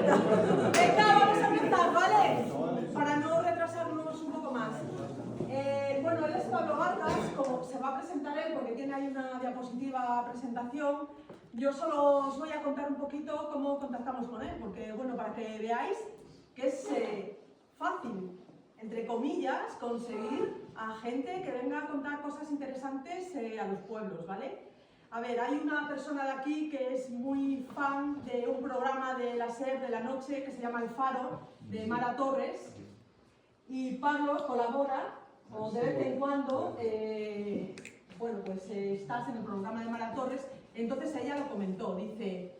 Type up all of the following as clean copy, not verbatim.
Venga, vamos a empezar, ¿vale? Para no retrasarnos un poco más. Bueno, él es Pablo Vargas, como se va a presentar él porque tiene ahí una diapositiva presentación. Yo solo os voy a contar un poquito cómo contactamos con él, porque bueno, para que veáis que es fácil, entre comillas, conseguir a gente que venga a contar cosas interesantes a los pueblos, ¿vale? A ver, hay una persona de aquí que es muy fan de un programa de la SER de la noche que se llama El Faro, de Mara Torres, y Pablo colabora, o de vez en cuando, bueno, pues estás en el programa de Mara Torres, entonces ella lo comentó, dice,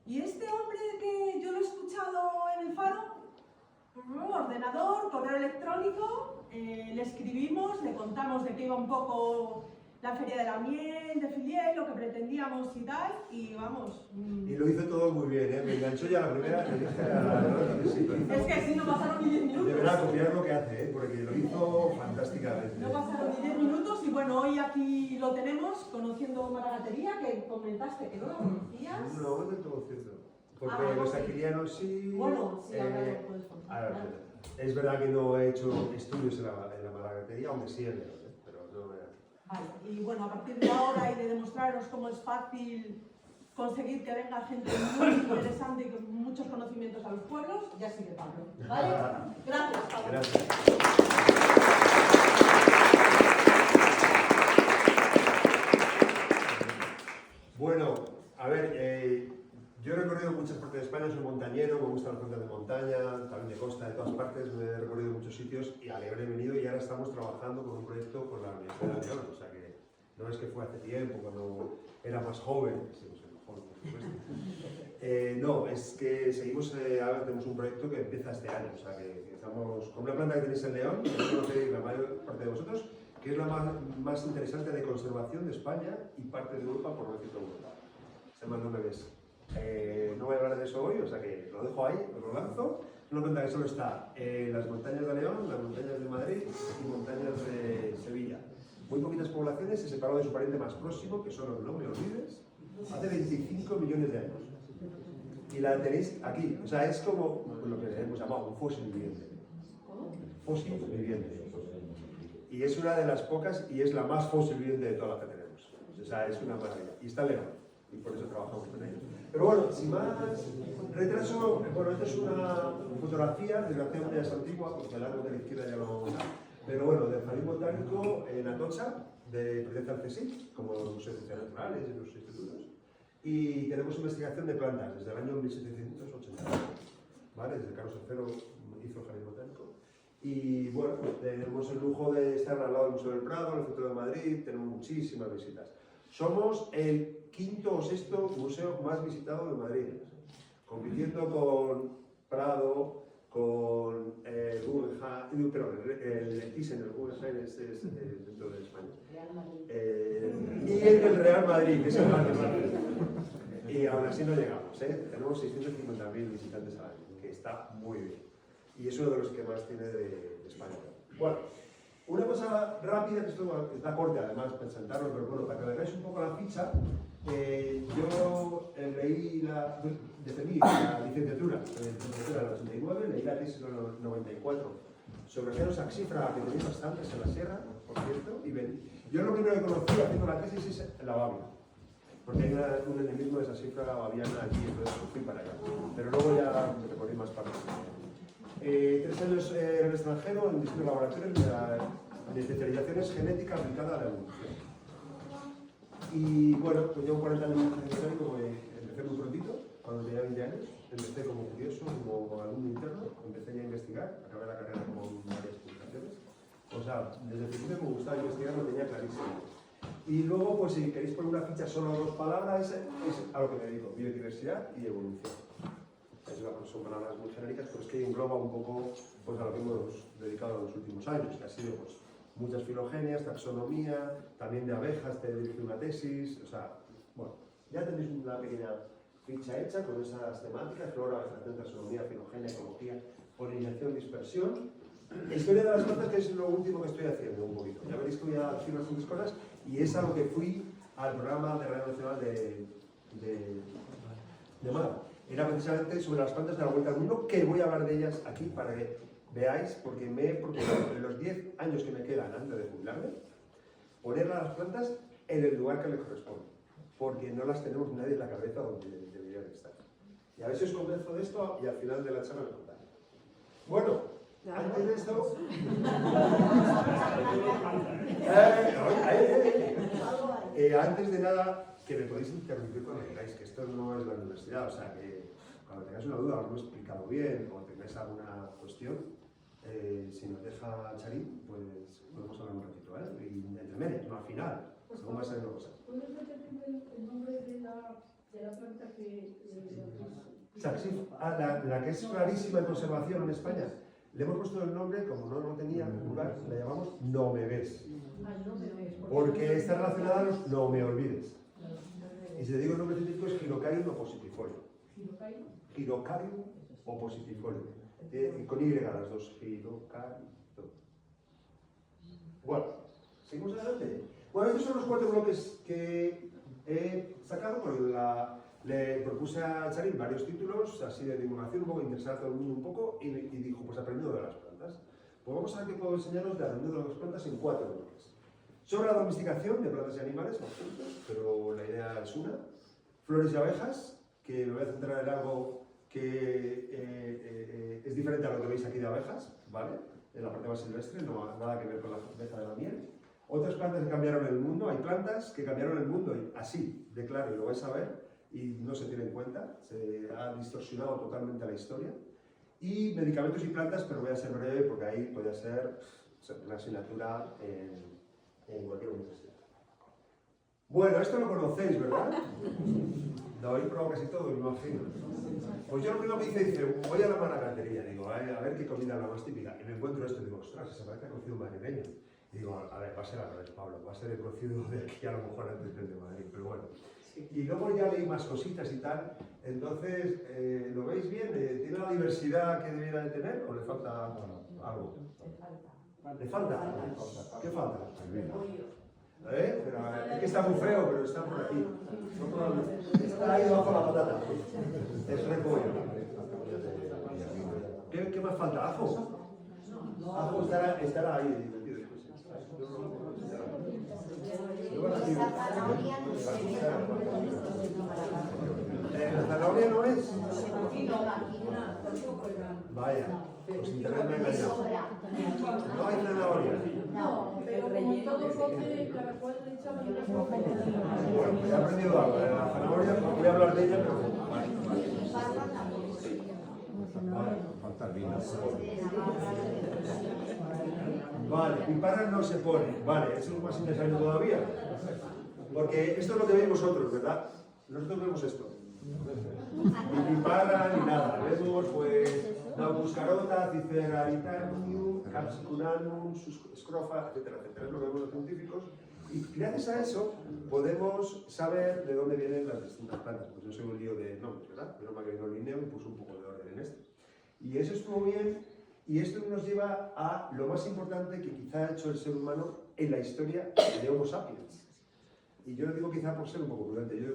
¿y este hombre que yo lo he escuchado en El Faro? Ordenador, correo electrónico, le escribimos, le contamos de qué iba un poco la Feria de la Miel, de Filiel, lo que pretendíamos y tal, y vamos. Y lo hizo todo muy bien, me enganchó ya la primera, le dije a la nota que sí. Es que sí, no pasaron ni 10 minutos. Deberá copiar lo que hace, porque lo hizo fantásticamente. No pasaron ni 10 minutos y bueno, hoy aquí lo tenemos, conociendo Maragatería, que comentaste que no la conocías. No, no del todo cierto. Porque no, los sí. aquilianos sí... Bueno, sí, ahora lo puedes contar. Ahora, es verdad que no he hecho estudios en la Maragatería, aunque sí en León, pero no era... Vale, y bueno, a partir de ahora y de demostraros cómo es fácil conseguir que venga gente muy interesante y con muchos conocimientos a los pueblos, ya sigue Pablo, ¿vale? Gracias, Pablo. Gracias. Bueno, a ver, yo he recorrido muchas partes de España, soy montañero, me gustan las rutas de montaña, también de costa, de todas partes, me he recorrido muchos sitios y a León he venido y ahora estamos trabajando con un proyecto con la Universidad de León, o sea que no es que fue hace tiempo, cuando era más joven, sí, no sé, mejor, por supuesto. No, es que seguimos, ahora tenemos un proyecto que empieza este año, o sea que estamos con una planta que tenéis en León, que conocéis la mayor parte de vosotros, que es la más interesante de conservación de España y parte de Europa, por no decir toda Europa. Se llama No me ves. No voy a hablar de eso hoy, o sea que lo dejo ahí, os lo lanzo. Una cuenta que solo está en las montañas de León, las montañas de Madrid y montañas de Sevilla. Muy poquitas poblaciones, se separó de su pariente más próximo, que son los No me olvides, hace 25 millones de años. Y la tenéis aquí, o sea, es como lo que hemos llamado un fósil viviente. Fósil viviente. Y es una de las pocas, y es la más fósil viviente de todas las que tenemos. O sea, es una maravilla. Y está en León, y por eso trabajamos con ellos. Pero bueno, sin más retraso, bueno, esta es una fotografía, desgraciadamente ya es antigua, porque el árbol de la izquierda ya lo... Pero bueno, del Jardín Botánico en Atocha, de pertenece al CSIC, como los museos de ciencias naturales y los institutos. Y tenemos investigación de plantas desde el año 1780, ¿vale? Desde Carlos III hizo el Jardín Botánico. Y bueno, tenemos el lujo de estar al lado del Museo del Prado, en el centro de Madrid, tenemos muchísimas visitas. Somos el quinto o sexto museo más visitado de Madrid, compitiendo con Prado, con Guggenheim, perdón, el Thyssen, el Guggenheim es dentro de España. Y el Real Madrid, que es el más grande. Y aún así no llegamos, tenemos 650.000 visitantes al año, que está muy bien. Y es uno de los que más tiene de España. Bueno, una cosa rápida, que esto está corta además presentarlo, pero bueno, para que veáis un poco la ficha, yo defendí la licenciatura en el 89, leí la tesis en el 94 sobre genos axífraga, que tenéis bastantes en la sierra, por cierto, y yo lo primero que conocí haciendo la tesis es la babia, porque hay un endemismo de esa axífraga babiana allí, entonces fui para allá, pero luego ya me recorrí más partes. 3 años en el extranjero, en distintos laboratorios de especializaciones genética aplicada a la evolución. Y bueno, pues llevo 40 años en el como empecé muy prontito, cuando tenía 20 años, empecé como curioso, como alumno interno, empecé ya a investigar, acabé la carrera con varias publicaciones. O sea, desde el principio me gustaba investigar, lo tenía clarísimo. Y luego, pues si queréis poner una ficha solo 2 palabras, es a lo que me dedico, biodiversidad y evolución. Son palabras muy genéricas, pero es que engloba un poco pues, a lo que hemos dedicado en los últimos años, que ha sido pues, muchas filogenias, taxonomía, también de abejas, te dirigí una tesis, o sea, bueno, ya tenéis una pequeña ficha hecha con esas temáticas, flora, vegetación, taxonomía, filogenia, ecología, polinización, dispersión. Historia de las plantas, que es lo último que estoy haciendo un poquito. Ya veréis que voy a decir bastantes cosas, y es a lo que fui al programa de Radio Nacional de Málaga. era precisamente sobre las plantas de la vuelta al mundo, que voy a hablar de ellas aquí para que veáis, porque me he propuesto en los 10 años que me quedan antes de jubilarme, poner a las plantas en el lugar que les corresponde, porque no las tenemos nadie en la cabeza donde deberían estar. Y a ver si os convenzo de esto y al final de la charla me contáis. Bueno, antes de esto... antes de nada, que me podéis interrumpir cuando queráis, que esto no es la universidad, o sea que cuando tengáis una duda, o no he explicado bien, o tengáis alguna cuestión, si nos deja Charín, pues podemos hablar un ratito, ¿eh? Y entre medias, no al final, según va saliendo cosas. ¿Puedes repetirme el nombre de la planta que... Saxif, la que es rarísima en conservación en España. Le hemos puesto el nombre, como no tenía lugar, la llamamos No me ves. Porque está relacionada a los no me olvides. Y si le digo el nombre científico es Girocarium opositifolio. Girocarium opositifolio. Con Y las dos. Girocarium. Bueno, seguimos adelante. Bueno, estos son los 4 bloques que he sacado. Le propuse a Charín varios títulos, así de divulgación, un poco interesar a todo el mundo un poco, y dijo, pues aprendiendo de las plantas. Pues vamos a ver qué puedo enseñaros de aprendiendo de las plantas en 4 bloques. Sobre la domesticación de plantas y animales, pero la idea es una. Flores y abejas, que me voy a centrar en algo que es diferente a lo que veis aquí de abejas, ¿vale? En la parte más silvestre, no nada que ver con la abeja de la miel. Otras plantas que cambiaron el mundo, hay plantas que cambiaron el mundo, y así, de claro, y lo vais a ver, y no se tiene en cuenta, se ha distorsionado totalmente la historia. Y medicamentos y plantas, pero voy a ser breve porque ahí podría ser una asignatura en cualquier universidad. Bueno, esto lo conocéis, ¿verdad? Lo habéis probado casi todo, me imagino. Pues yo lo primero que dice, voy a la maracatería, digo, a ver qué comida es la más típica. Y me encuentro esto y digo, ostras, se parece a cocido madrileño. Y digo, a ver, va a ser al revés, Pablo, va a ser el cocido de aquí a lo mejor antes que el de Madrid, pero bueno. Y luego ya leí más cositas y tal, entonces, ¿lo veis bien? ¿Tiene la diversidad que debiera de tener o le falta algo? ¿Le falta? ¿Qué falta? Pero, es que está muy feo, pero está por aquí. Está ahí debajo la patata. Es repollo. ¿Qué más falta? ¿Ajo? Ajo estará ahí. ¿La zanahoria no es? Vaya, pues internet me ha engañado. No hay zanahoria. No, pero como todo bote, cada cual le echaba una cosa. Bueno, pues he aprendido algo de la zanahoria, no voy a hablar de ella, pero... Vale, piparra no se pone. Vale, eso es más interesante todavía. Porque esto es lo que veis vosotros, ¿verdad? Nosotros vemos esto. Ni piparra ni nada. Vemos, pues, Naupuscarota, Ciceraritanum, Capsicunanum, Scrofa, etcétera, etcétera. Es lo que vemos los científicos. Y gracias a eso podemos saber de dónde vienen las distintas plantas. Pues yo soy un lío de nombres, ¿verdad? Pero me ha querido Linneo y puso un poco de orden en esto. Y eso estuvo bien, y esto nos lleva a lo más importante que quizá ha hecho el ser humano en la historia de Homo sapiens. Y yo lo digo quizá por ser un poco prudente, yo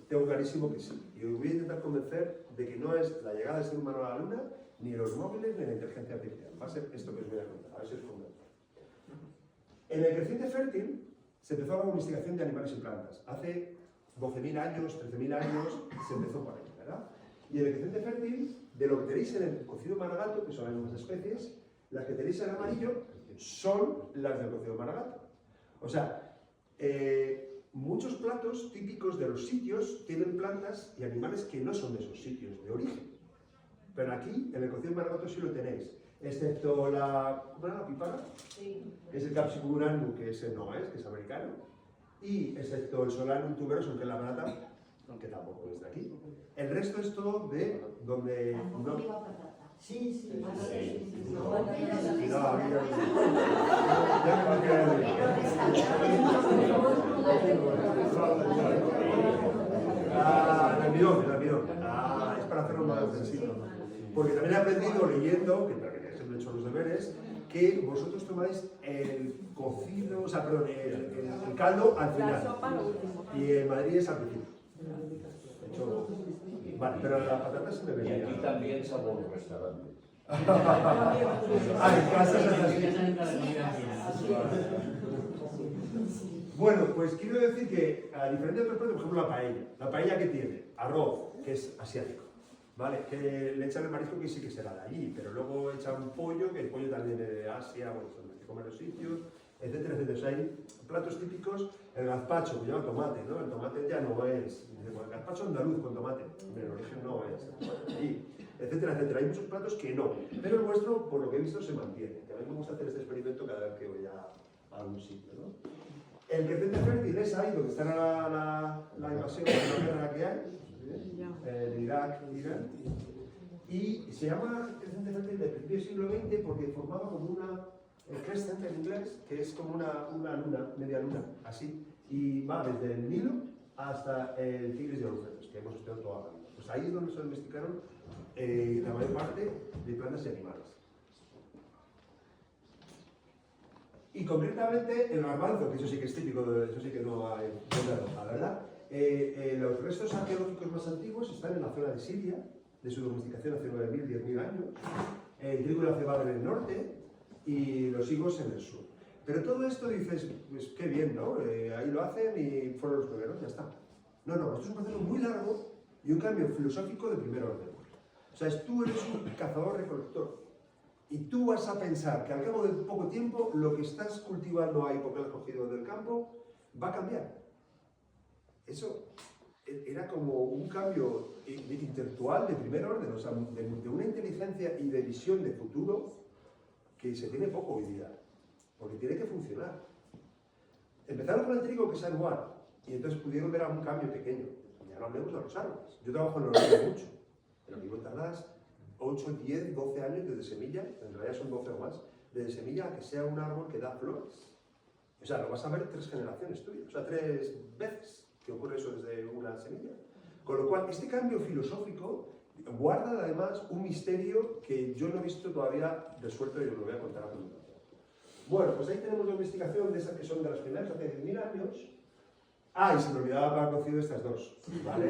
tengo clarísimo que sí. Y os voy a intentar convencer de que no es la llegada del ser humano a la Luna, ni los móviles, ni la inteligencia artificial. Va a ser esto que os voy a contar, a ver si os convence. En el creciente fértil se empezó la domesticación de animales y plantas. Hace 12.000 años, 13.000 años, se empezó por ahí, ¿verdad? Y en el creciente fértil, de lo que tenéis en el cocido maragato, que son las mismas especies, las que tenéis en amarillo son las del cocido maragato. O sea, muchos platos típicos de los sitios tienen plantas y animales que no son de esos sitios, de origen. Pero aquí, en el cocido maragato, sí lo tenéis. Excepto la... ¿Cómo era la piparra? Sí. Que es el Capsicum annuum, que ese no es, que es americano. Y excepto el Solanum tuberosum, que es la plata, que tampoco es de aquí. El resto es todo de donde... No... Sí, sí. El almidón. Es para hacerlo más sencillo. Porque también he aprendido leyendo, que siempre he hecho los deberes, que vosotros tomáis el cocido, o sea, perdón, el caldo al final. Y en Madrid es al principio. De hecho, Vale, pero la patata se me Y venía. aquí también sabor restaurante. Ah, en casa es así. Bueno, pues quiero decir que, a diferencia de otros platos, por ejemplo, la paella que tiene arroz, que es asiático, ¿vale? Que le echan el marisco que sí que será de allí, pero luego echan pollo, que el pollo también es de Asia, bueno, se come en los sitios, etcétera, etcétera. O sea, hay platos típicos, el gazpacho, que lleva tomate, ¿no? El tomate ya no es, el gazpacho andaluz con tomate, en origen no es, y etcétera, etcétera. Hay muchos platos que no, pero el vuestro, por lo que he visto, se mantiene. A mí me gusta hacer este experimento cada vez que voy a un sitio, ¿no? El creciente fértil es ahí donde está la invasión, la guerra que hay, de Irak, Irán, y se llama creciente fértil del principio del siglo XX porque formaba como una crescent en inglés, que es como una luna, media luna, así, y va desde el Nilo hasta el Tigris de Eufrates, que hemos estudiado toda la vida. Pues ahí es donde se domesticaron la mayor parte de plantas y animales. Y concretamente el garbanzo, que eso sí que es típico, eso sí que no hay duda roja, ¿verdad? Los restos arqueológicos más antiguos están en la zona de Siria, de su domesticación hace 9.000, 10.000 años, el trigo y la cebada en el norte y los higos en el sur. Pero todo esto dices, pues qué bien, ¿no? Ahí lo hacen y fueron los primeros, ya está. No, no, esto es un proceso muy largo y un cambio filosófico de primer orden. O sea, tú eres un cazador-recolector. Y tú vas a pensar que al cabo de poco tiempo lo que estás cultivando ahí porque lo has cogido del campo va a cambiar. Eso era como un cambio intelectual de primer orden, o sea, de una inteligencia y de visión de futuro que se tiene poco hoy día, porque tiene que funcionar. Empezaron con el trigo, que es anual, y entonces pudieron ver algún cambio pequeño. Ya no hablemos de los árboles. Yo trabajo en el olivo mucho. En el olivo tardas 8, 10, 12 años desde semilla, en realidad son 12 o más, desde semilla a que sea un árbol que da flores. O sea, lo vas a ver 3 generaciones tuyas, o sea, 3 veces que ocurre eso desde una semilla. Con lo cual, este cambio filosófico guarda además un misterio que yo no he visto todavía resuelto y os lo voy a contar a continuación. Bueno, pues ahí tenemos la investigación de esas que son de las primeras hace 10.000 años. Ah, y se me olvidaba para cocido estas dos, ¿vale?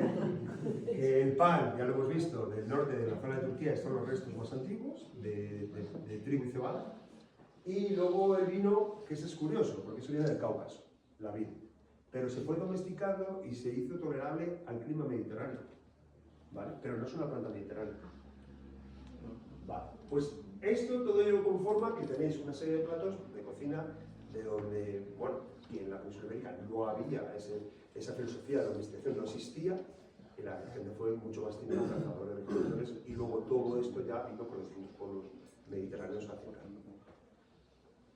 El pan, ya lo hemos visto, del norte de la zona de Turquía, son los restos más antiguos de trigo y cebada. Y luego el vino, que ese es curioso, porque eso viene del Cáucaso, la vid. Pero se fue domesticando y se hizo tolerable al clima mediterráneo, ¿vale? Pero no es una planta mediterránea. Vale, pues esto, todo ello conforma que tenéis una serie de platos de cocina de donde, bueno, y en la península ibérica no había esa filosofía de domesticación, no existía, y la gente fue mucho más tiempo cazadores de recolectores, y luego todo esto ya vino con los distintos pueblos mediterráneos hacia acá.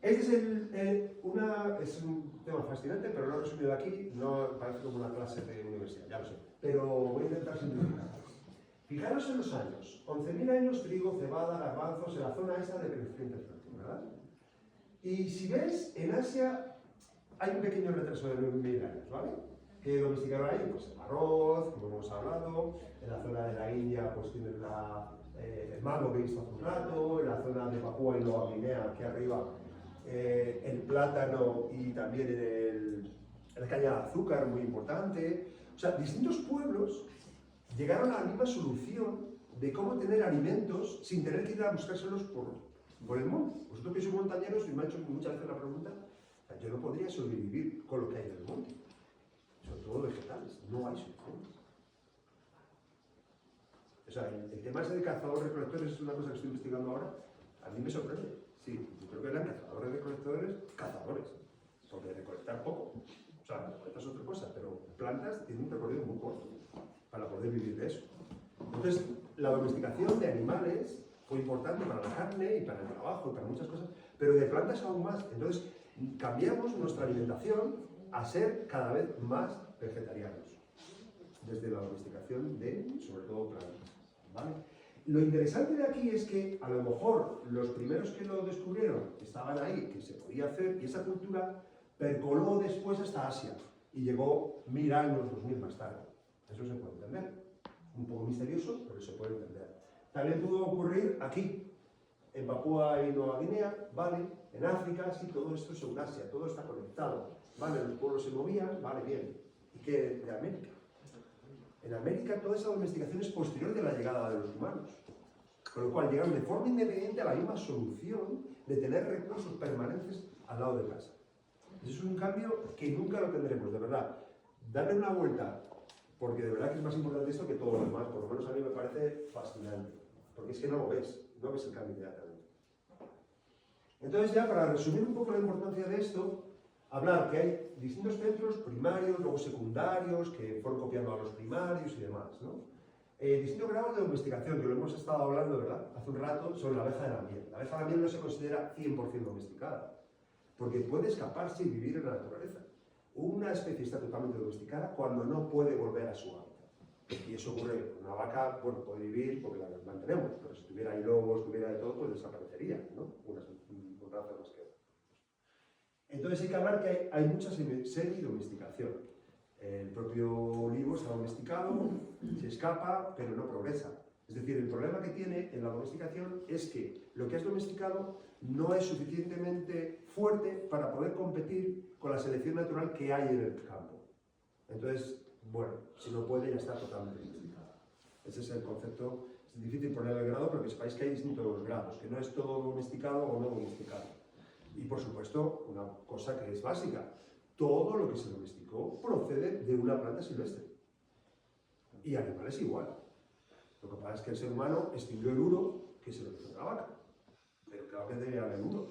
Este es un tema fascinante, pero lo he resumido aquí, no parece como una clase de universidad, ya lo sé, pero voy a intentar simplificar. Fijaros en los años, 11.000 años, trigo, cebada, garbanzos, en la zona esa de creciente fértil, ¿verdad? Y si ves, en Asia hay un pequeño retraso de 9.000 años, ¿vale? Que domesticaron ahí, pues el arroz, como hemos hablado, en la zona de la India, pues tienes el mango que he visto hace un rato, en la zona de Papúa y Nueva Guinea, aquí arriba, el plátano y también la caña de azúcar, muy importante. O sea, distintos pueblos llegaron a la misma solución de cómo tener alimentos sin tener que ir a buscárselos por el monte. Vosotros que sois montañeros y me ha hecho muchas veces la pregunta, yo no podría sobrevivir con lo que hay en el monte, sobre todo vegetales, no hay suficientes. O sea, el tema ese de cazadores-recolectores es una cosa que estoy investigando ahora, a mí me sorprende. Sí, yo creo que eran cazadores-recolectores, cazadores, porque recolectar poco. O sea, recolectar es otra cosa, pero plantas tienen un recorrido muy corto para poder vivir de eso. Entonces, la domesticación de animales fue importante para la carne y para el trabajo y para muchas cosas, pero de plantas aún más. Entonces, cambiamos nuestra alimentación a ser cada vez más vegetarianos, desde la domesticación de, sobre todo, plantas, ¿vale? Lo interesante de aquí es que a lo mejor los primeros que lo descubrieron estaban ahí, que se podía hacer, y esa cultura percoló después hasta Asia y llegó 1.000 años, 2.000 más tarde. Eso se puede entender. Un poco misterioso, pero se puede entender. También pudo ocurrir aquí, en Papúa y Nueva Guinea, ¿vale? En África, sí, todo esto es Eurasia, todo está conectado, ¿vale? Los pueblos se movían, vale, bien. ¿Y qué de América? En América toda esa domesticación es posterior de la llegada de los humanos. Con lo cual llegaron de forma independiente a la misma solución de tener recursos permanentes al lado de casa. Eso es un cambio que nunca lo tendremos, de verdad. Darle una vuelta, porque de verdad que es más importante esto que todo lo demás, por lo menos a mí me parece fascinante, porque es que no ves el cambio inmediatamente. Entonces ya para resumir un poco la importancia de esto, hablar que hay distintos centros primarios, luego secundarios, que fueron copiando a los primarios y demás, ¿no? Distintos grados de domesticación, que lo hemos estado hablando, ¿verdad?, hace un rato, sobre la abeja de la miel. La abeja de la miel no se considera 100% domesticada, porque puede escaparse y vivir en la naturaleza. Una especie está totalmente domesticada cuando no puede volver a su hábitat. Y eso ocurre, una vaca, bueno, puede vivir porque la mantenemos, pero si tuviera ahí lobos, tuviera de todo, pues desaparecería, ¿no? Unas razas más que otras. Entonces hay que hablar que hay mucha semi-domesticación. El propio olivo está domesticado, se escapa, pero no progresa. Es decir, el problema que tiene en la domesticación es que lo que has domesticado no es suficientemente fuerte para poder competir con la selección natural que hay en el campo. Entonces, bueno, si no puede, ya está totalmente domesticada. Ese es el concepto. Es difícil poner el grado, pero que sepáis que hay distintos grados, que no es todo domesticado o no domesticado. Y por supuesto, una cosa que es básica, todo lo que se domesticó procede de una planta silvestre. Y animales igual. Lo que pasa es que el ser humano extinguió el uro, que se lo hizo la vaca. Pero claro que debe haber uros,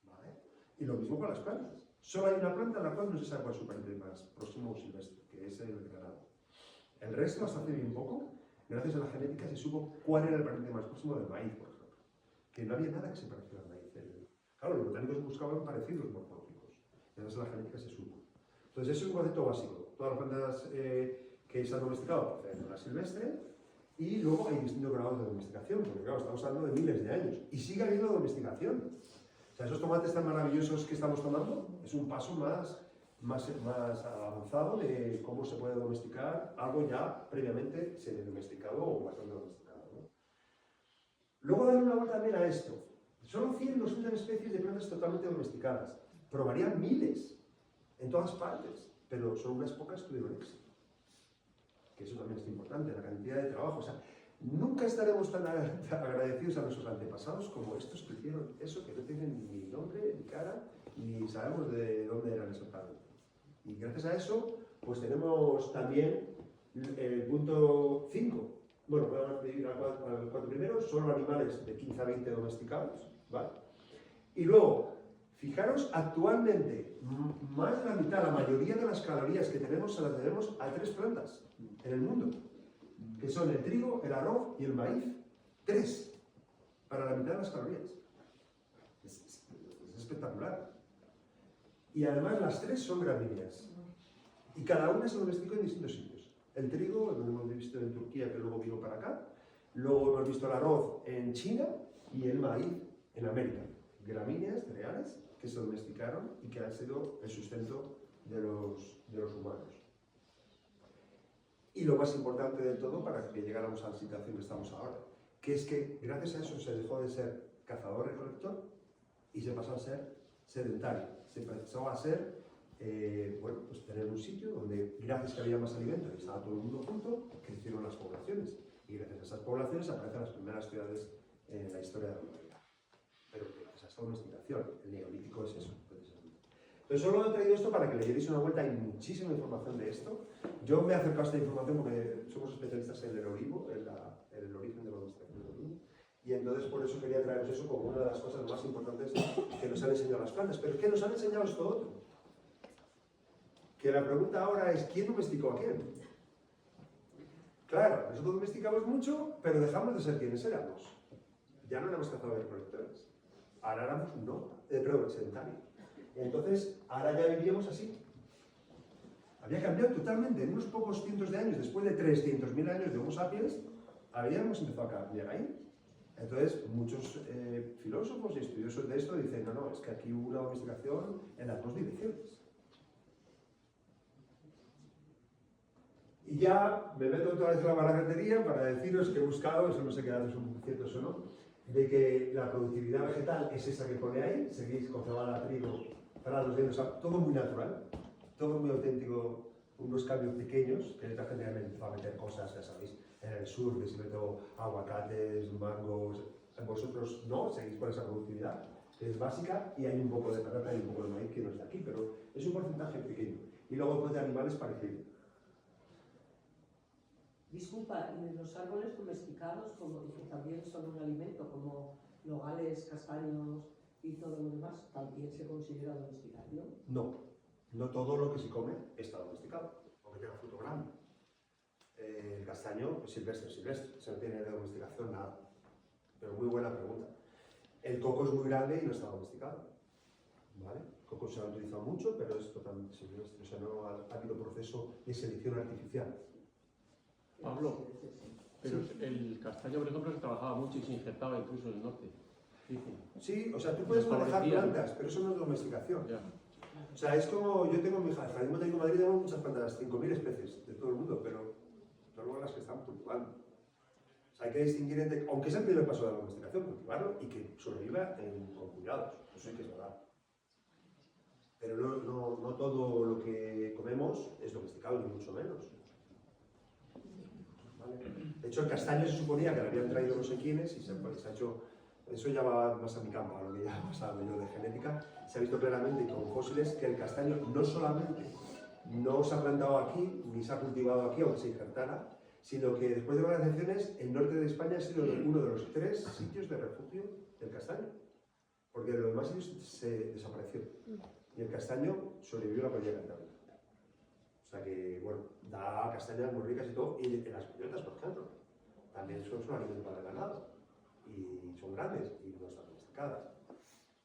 ¿vale? Y lo mismo con las plantas. Solo hay una planta en la cual no se sabe cuál es su pariente más próximo o silvestre, que es el granado. El resto, hasta hace bien poco, gracias a la genética se supo cuál era el pariente más próximo del maíz, por ejemplo. Que no había nada que se pareciera al maíz. Claro, los botánicos buscaban parecidos morfológicos. Gracias a la genética se supo. Entonces, eso es un concepto básico. Todas las plantas que se han domesticado proceden de la silvestre, y luego hay distintos grados de domesticación, porque claro, estamos hablando de miles de años. Y sigue habiendo domesticación. O sea, esos tomates tan maravillosos que estamos tomando es un paso más avanzado de cómo se puede domesticar algo ya previamente semi-domesticado o bastante domesticado, ¿no? Luego darle una vuelta también a esto. Solo 100 o 200 especies de plantas totalmente domesticadas. Probarían miles en todas partes, pero son unas pocas que tuvieron éxito. Que eso también es importante, la cantidad de trabajo. O sea, nunca estaremos tan agradecidos a nuestros antepasados como estos que hicieron eso, que no tienen ni nombre, ni cara, ni sabemos de dónde eran exactamente. Y gracias a eso, pues tenemos también el punto 5. Bueno, voy a pedir al 4 primero, solo animales de 15 a 20 domesticados, ¿vale? Y luego, fijaros, actualmente, más de la mitad, la mayoría de las calorías que tenemos, se las debemos a 3 plantas en el mundo, que son el trigo, el arroz y el maíz. 3 para la mitad de las calorías. Es espectacular. Y además las 3 son gramíneas. Y cada una se domesticó en distintos sitios. El trigo, lo hemos visto en Turquía, que luego vino para acá. Luego hemos visto el arroz en China y el maíz en América. Gramíneas, cereales, que se domesticaron y que han sido el sustento de los humanos. Y lo más importante de todo, para que llegáramos a la situación que estamos ahora, que es que gracias a eso se dejó de ser cazador-recolector y se pasó a ser sedentario. Se pasó a ser, bueno, pues tener un sitio donde, gracias a que había más alimento y estaba todo el mundo junto, crecieron las poblaciones. Y gracias a esas poblaciones aparecen las primeras ciudades en la historia de la humanidad. Pero gracias a esta domesticación, el neolítico es eso, precisamente. Entonces solo he traído esto para que le dierais una vuelta, hay muchísima información de esto. Yo me he acercado a esta información porque somos especialistas en el olivo, en el origen de la domesticación del olivo. Y entonces por eso quería traeros eso como una de las cosas más importantes que nos han enseñado las plantas. Pero ¿qué nos han enseñado esto otro? Que la pregunta ahora es, ¿quién domesticó a quién? Claro, nosotros domesticamos mucho, pero dejamos de ser quienes éramos. Ya no éramos cazadores-recolectores. Ahora éramos sedentarios. Entonces, ahora ya vivíamos así. Había cambiado totalmente. En unos pocos cientos de años, después de 300.000 años de Homo sapiens, habíamos empezado a cambiar ahí. Entonces, muchos filósofos y estudiosos de esto dicen, no, es que aquí hubo una domesticación en las 2 direcciones. Y ya me meto otra vez en la baracatería para deciros que he buscado, eso no sé qué datos son ciertos o no, de que la productividad vegetal es esa que pone ahí, seguís con cebada, trigo, prados, o sea, todo muy natural, todo muy auténtico unos cambios pequeños, que esta gente ya me empezó a meter cosas, ya sabéis, en el sur, que si meto aguacates, mangos, vosotros no, seguís con esa productividad, que es básica, y hay un poco de patata y un poco de maíz que no es de aquí, pero es un porcentaje pequeño. Y luego pues de animales parecido. Disculpa, ¿y los árboles domesticados, como que también son un alimento, como nogales, castaños y todo lo demás, también se considera domesticación? No, no todo lo que se come está domesticado, aunque tenga fruto grande. El castaño es silvestre, se no tiene de domesticación nada. Pero muy buena pregunta. El coco es muy grande y no está domesticado. ¿Vale? El coco se ha utilizado mucho, pero es totalmente silvestre. O sea, no ha habido proceso de selección artificial. Pablo, pero el castaño, por ejemplo, se trabajaba mucho y se injertaba incluso en el norte. Dicen. Sí, o sea, tú puedes manejar plantas, pero eso no es domesticación. Ya. O sea, es como, yo tengo en mi jardín botánico de Madrid, tengo muchas plantas, 5.000 especies de todo el mundo, pero luego las que están cultivando. O sea, hay que distinguir entre, aunque es el primer paso de la domesticación, cultivarlo y que sobreviva con cuidados. Eso sí que es verdad. Pero no todo lo que comemos es domesticado, ni mucho menos. ¿Vale? De hecho, el castaño se suponía que lo habían traído no sé quiénes y se ha hecho. Eso ya va más a mi campo, a lo que ya ha pasado yo de genética. Se ha visto claramente con fósiles que el castaño no solamente no se ha plantado aquí, ni se ha cultivado aquí, aunque se injertara, sino que después de varias excepciones, el norte de España ha sido uno de los 3 sitios de refugio del castaño. Porque de los demás sitios se desapareció. Y el castaño sobrevivió a la cordillera cantábrica. O sea que, bueno, da castañas muy ricas y todo. Y en las bellotas, por ejemplo, también son alimento para el ganado. Y son grandes y no están domesticadas.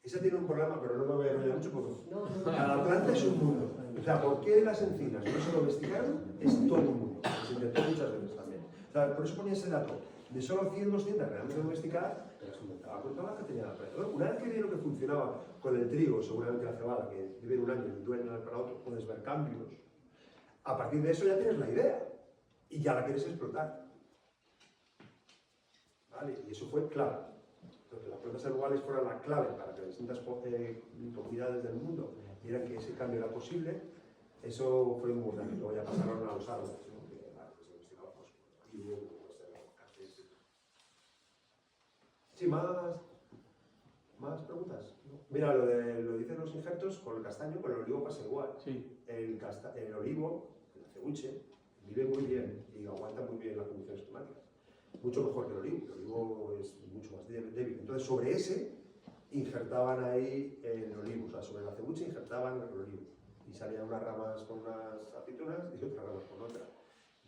Esa tiene un problema, pero no me voy a enrollar mucho porque cada planta es un mundo. O sea, ¿por qué las encinas no se domesticaron? Es todo un mundo. Se intentó muchas veces también. O sea, por eso ponía ese dato de solo 100, 200 realmente domesticadas, pero se inventaba con todas las que tenían alrededor. Una vez que vieron que funcionaba con el trigo, seguramente la cebada, que vive un año y de un año para otro, puedes ver cambios. A partir de eso ya tienes la idea y ya la quieres explotar. ¿Vale? Y eso fue clave. Entonces, las plantas herbales fueron la clave para que distintas comunidades del mundo vieran que ese cambio era posible. Eso fue muy importante. Luego ya pasaron a los árboles, ¿no? Que, y luego, sí, más preguntas. Mira, lo dicen los injertos con el castaño, con el olivo pasa igual. Sí. El olivo, el acebuche, vive muy bien y aguanta muy bien las condiciones climáticas. Mucho mejor que el olivo es mucho más débil. Entonces, sobre ese injertaban ahí el olivo, o sea, sobre el acebuche injertaban el olivo. Y salían unas ramas con unas aceitunas y otras ramas con otras.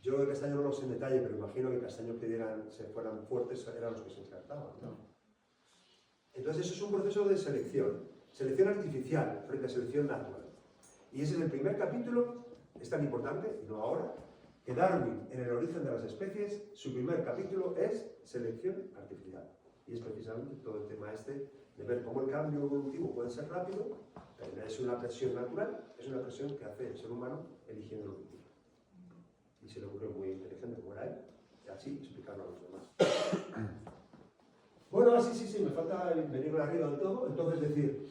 Yo el castaño no lo sé en detalle, pero imagino que castaños que se fueran fuertes eran los que se injertaban, ¿no? Entonces, eso es un proceso de selección artificial frente a selección natural. Y ese es el primer capítulo, es tan importante, y no ahora, que Darwin, en el origen de las especies, su primer capítulo es selección artificial. Y es precisamente todo el tema este de ver cómo el cambio evolutivo puede ser rápido, pero no es una presión natural, es una presión que hace el ser humano eligiendo lo que quiere. Y se le ocurrió muy inteligente como era él, y así explicarlo a los demás. Bueno, sí, me falta venirme arriba del todo. Entonces decir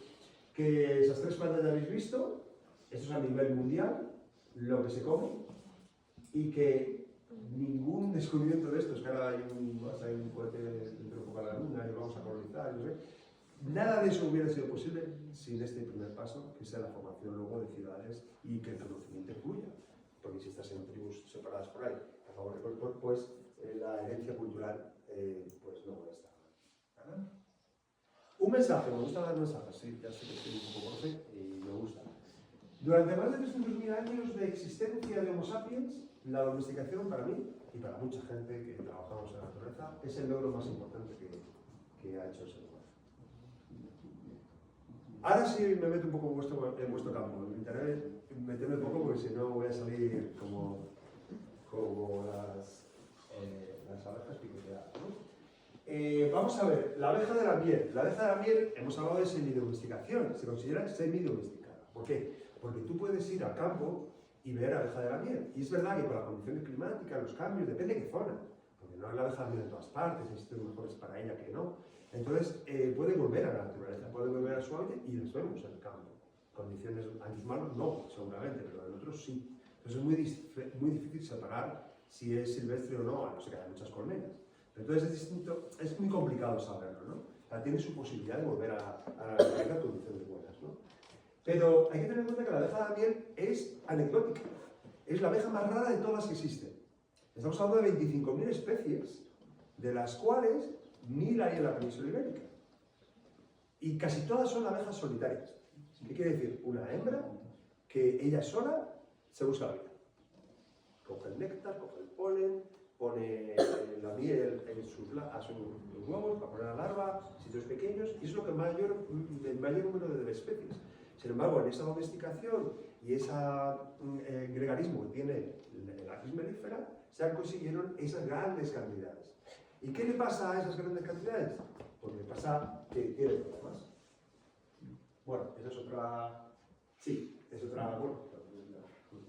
que esas 3 plantas ya habéis visto, esto es a nivel mundial, lo que se come, y que ningún descubrimiento de estos, que ahora hay un cohete dentro de poco a la luna y vamos a colonizar, no sé, nada de eso hubiera sido posible sin este primer paso, que sea la formación luego de ciudades y que el conocimiento fluya. Porque si estás en tribus separadas por ahí, a favor del cuerpo, pues la herencia cultural pues no está. ¿Verdad? Un mensaje, me gusta dar mensajes, sí, ya sé que estoy un poco profe y me gusta. Durante más de 300.000 años de existencia de Homo sapiens, la domesticación para mí y para mucha gente que trabajamos en la naturaleza es el logro más importante que ha hecho el ser humano. Ahora sí me meto un poco en vuestro campo, intentaré meterme un poco porque si no voy a salir como las abejas picoteadas, ¿no? Vamos a ver, la abeja de la miel. La abeja de la miel, hemos hablado de semidomesticación, se considera semidomesticada. ¿Por qué? Porque tú puedes ir al campo y ver abeja de la miel. Y es verdad que con las condiciones climáticas, los cambios, depende de qué zona. Porque no hay la abeja de miel en todas partes, hay sitios mejores para ella que no. Entonces, puede volver a la naturaleza, puede volver a su hábitat y les vemos en el campo. Condiciones, años malos no, seguramente, pero en otros sí. Entonces es muy difícil separar si es silvestre o no, a no ser que haya muchas colmenas. Pero entonces es distinto, es muy complicado saberlo, ¿no? O sea, tiene su posibilidad de volver a la naturaleza en condiciones buenas, ¿no? Pero hay que tener en cuenta que la abeja de miel es anecdótica. Es la abeja más rara de todas las que existen. Estamos hablando de 25.000 especies, de las cuales 1.000 hay en la península ibérica. Y casi todas son abejas solitarias. ¿Qué quiere decir? Una hembra que ella sola se busca la vida. Coge el néctar, coge el polen, pone la miel en sus huevos para poner la larva, sitios pequeños, y es lo que el mayor número de especies. Sin embargo, en esa domesticación y ese gregarismo que tiene la Apis mellifera, se consiguieron esas grandes cantidades. ¿Y qué le pasa a esas grandes cantidades? Pues le pasa que tiene problemas. Bueno, esa es otra... Sí, es otra... Bueno,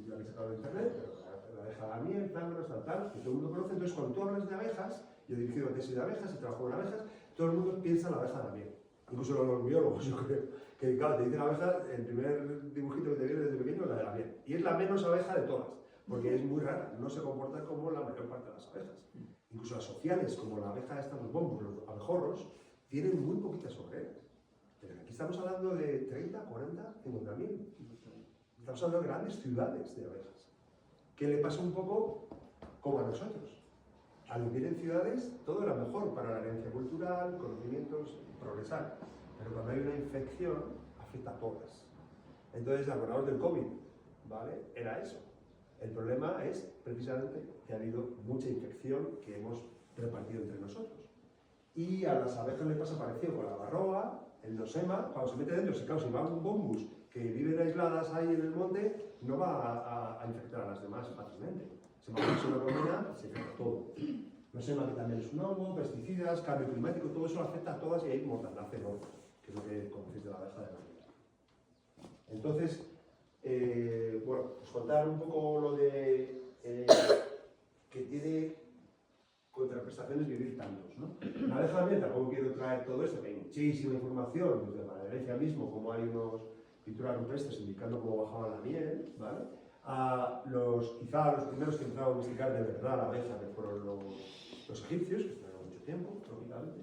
la que he sacado de internet, pero la abeja de miel, támeros, tal, que todo el mundo conoce. Entonces, cuando tú hablas de abejas, yo he dirigido una tesis de abejas y trabajo con abejas, todo el mundo piensa en la abeja de miel. Incluso los biólogos, yo creo. Que claro, te dicen abeja, el primer dibujito que te viene desde pequeño es la de la miel. Y es la menos abeja de todas, porque es muy rara, no se comporta como la mayor parte de las abejas. Incluso las sociales, como la abeja esta, los bombos, los abejorros, tienen muy poquitas obreras. Pero aquí estamos hablando de 30, 40, 50.000. Estamos hablando de grandes ciudades de abejas. Que le pasa un poco como a nosotros. Al vivir en ciudades, todo era mejor para la herencia cultural, conocimientos, progresar. Pero cuando hay una infección, afecta a todas. Entonces, acordamos del COVID, ¿vale? Era eso. El problema es, precisamente, que ha habido mucha infección que hemos repartido entre nosotros. Y a las abejas le pasa parecido con la varroa, el nosema, cuando se mete dentro, si va un bombus que viven aisladas ahí en el monte, no va a infectar a las demás fácilmente. Se va a una colmena y se infecta todo. Nosema, que también es un hongo, pesticidas, cambio climático, todo eso afecta a todas y hay mortandad enorme, que es lo que conocéis de la abeja de la miel. Entonces, bueno, pues contar un poco lo de que tiene contraprestaciones vivir tantos, ¿no? La abeja de miel, tampoco quiero traer todo esto, que hay muchísima información, desde la herencia mismo, como hay unos pinturas rupestres indicando cómo bajaban la miel, ¿vale? Quizá los primeros que entraron a domesticar de verdad la abeja, que fueron los egipcios, que estuvieron mucho tiempo, lógicamente.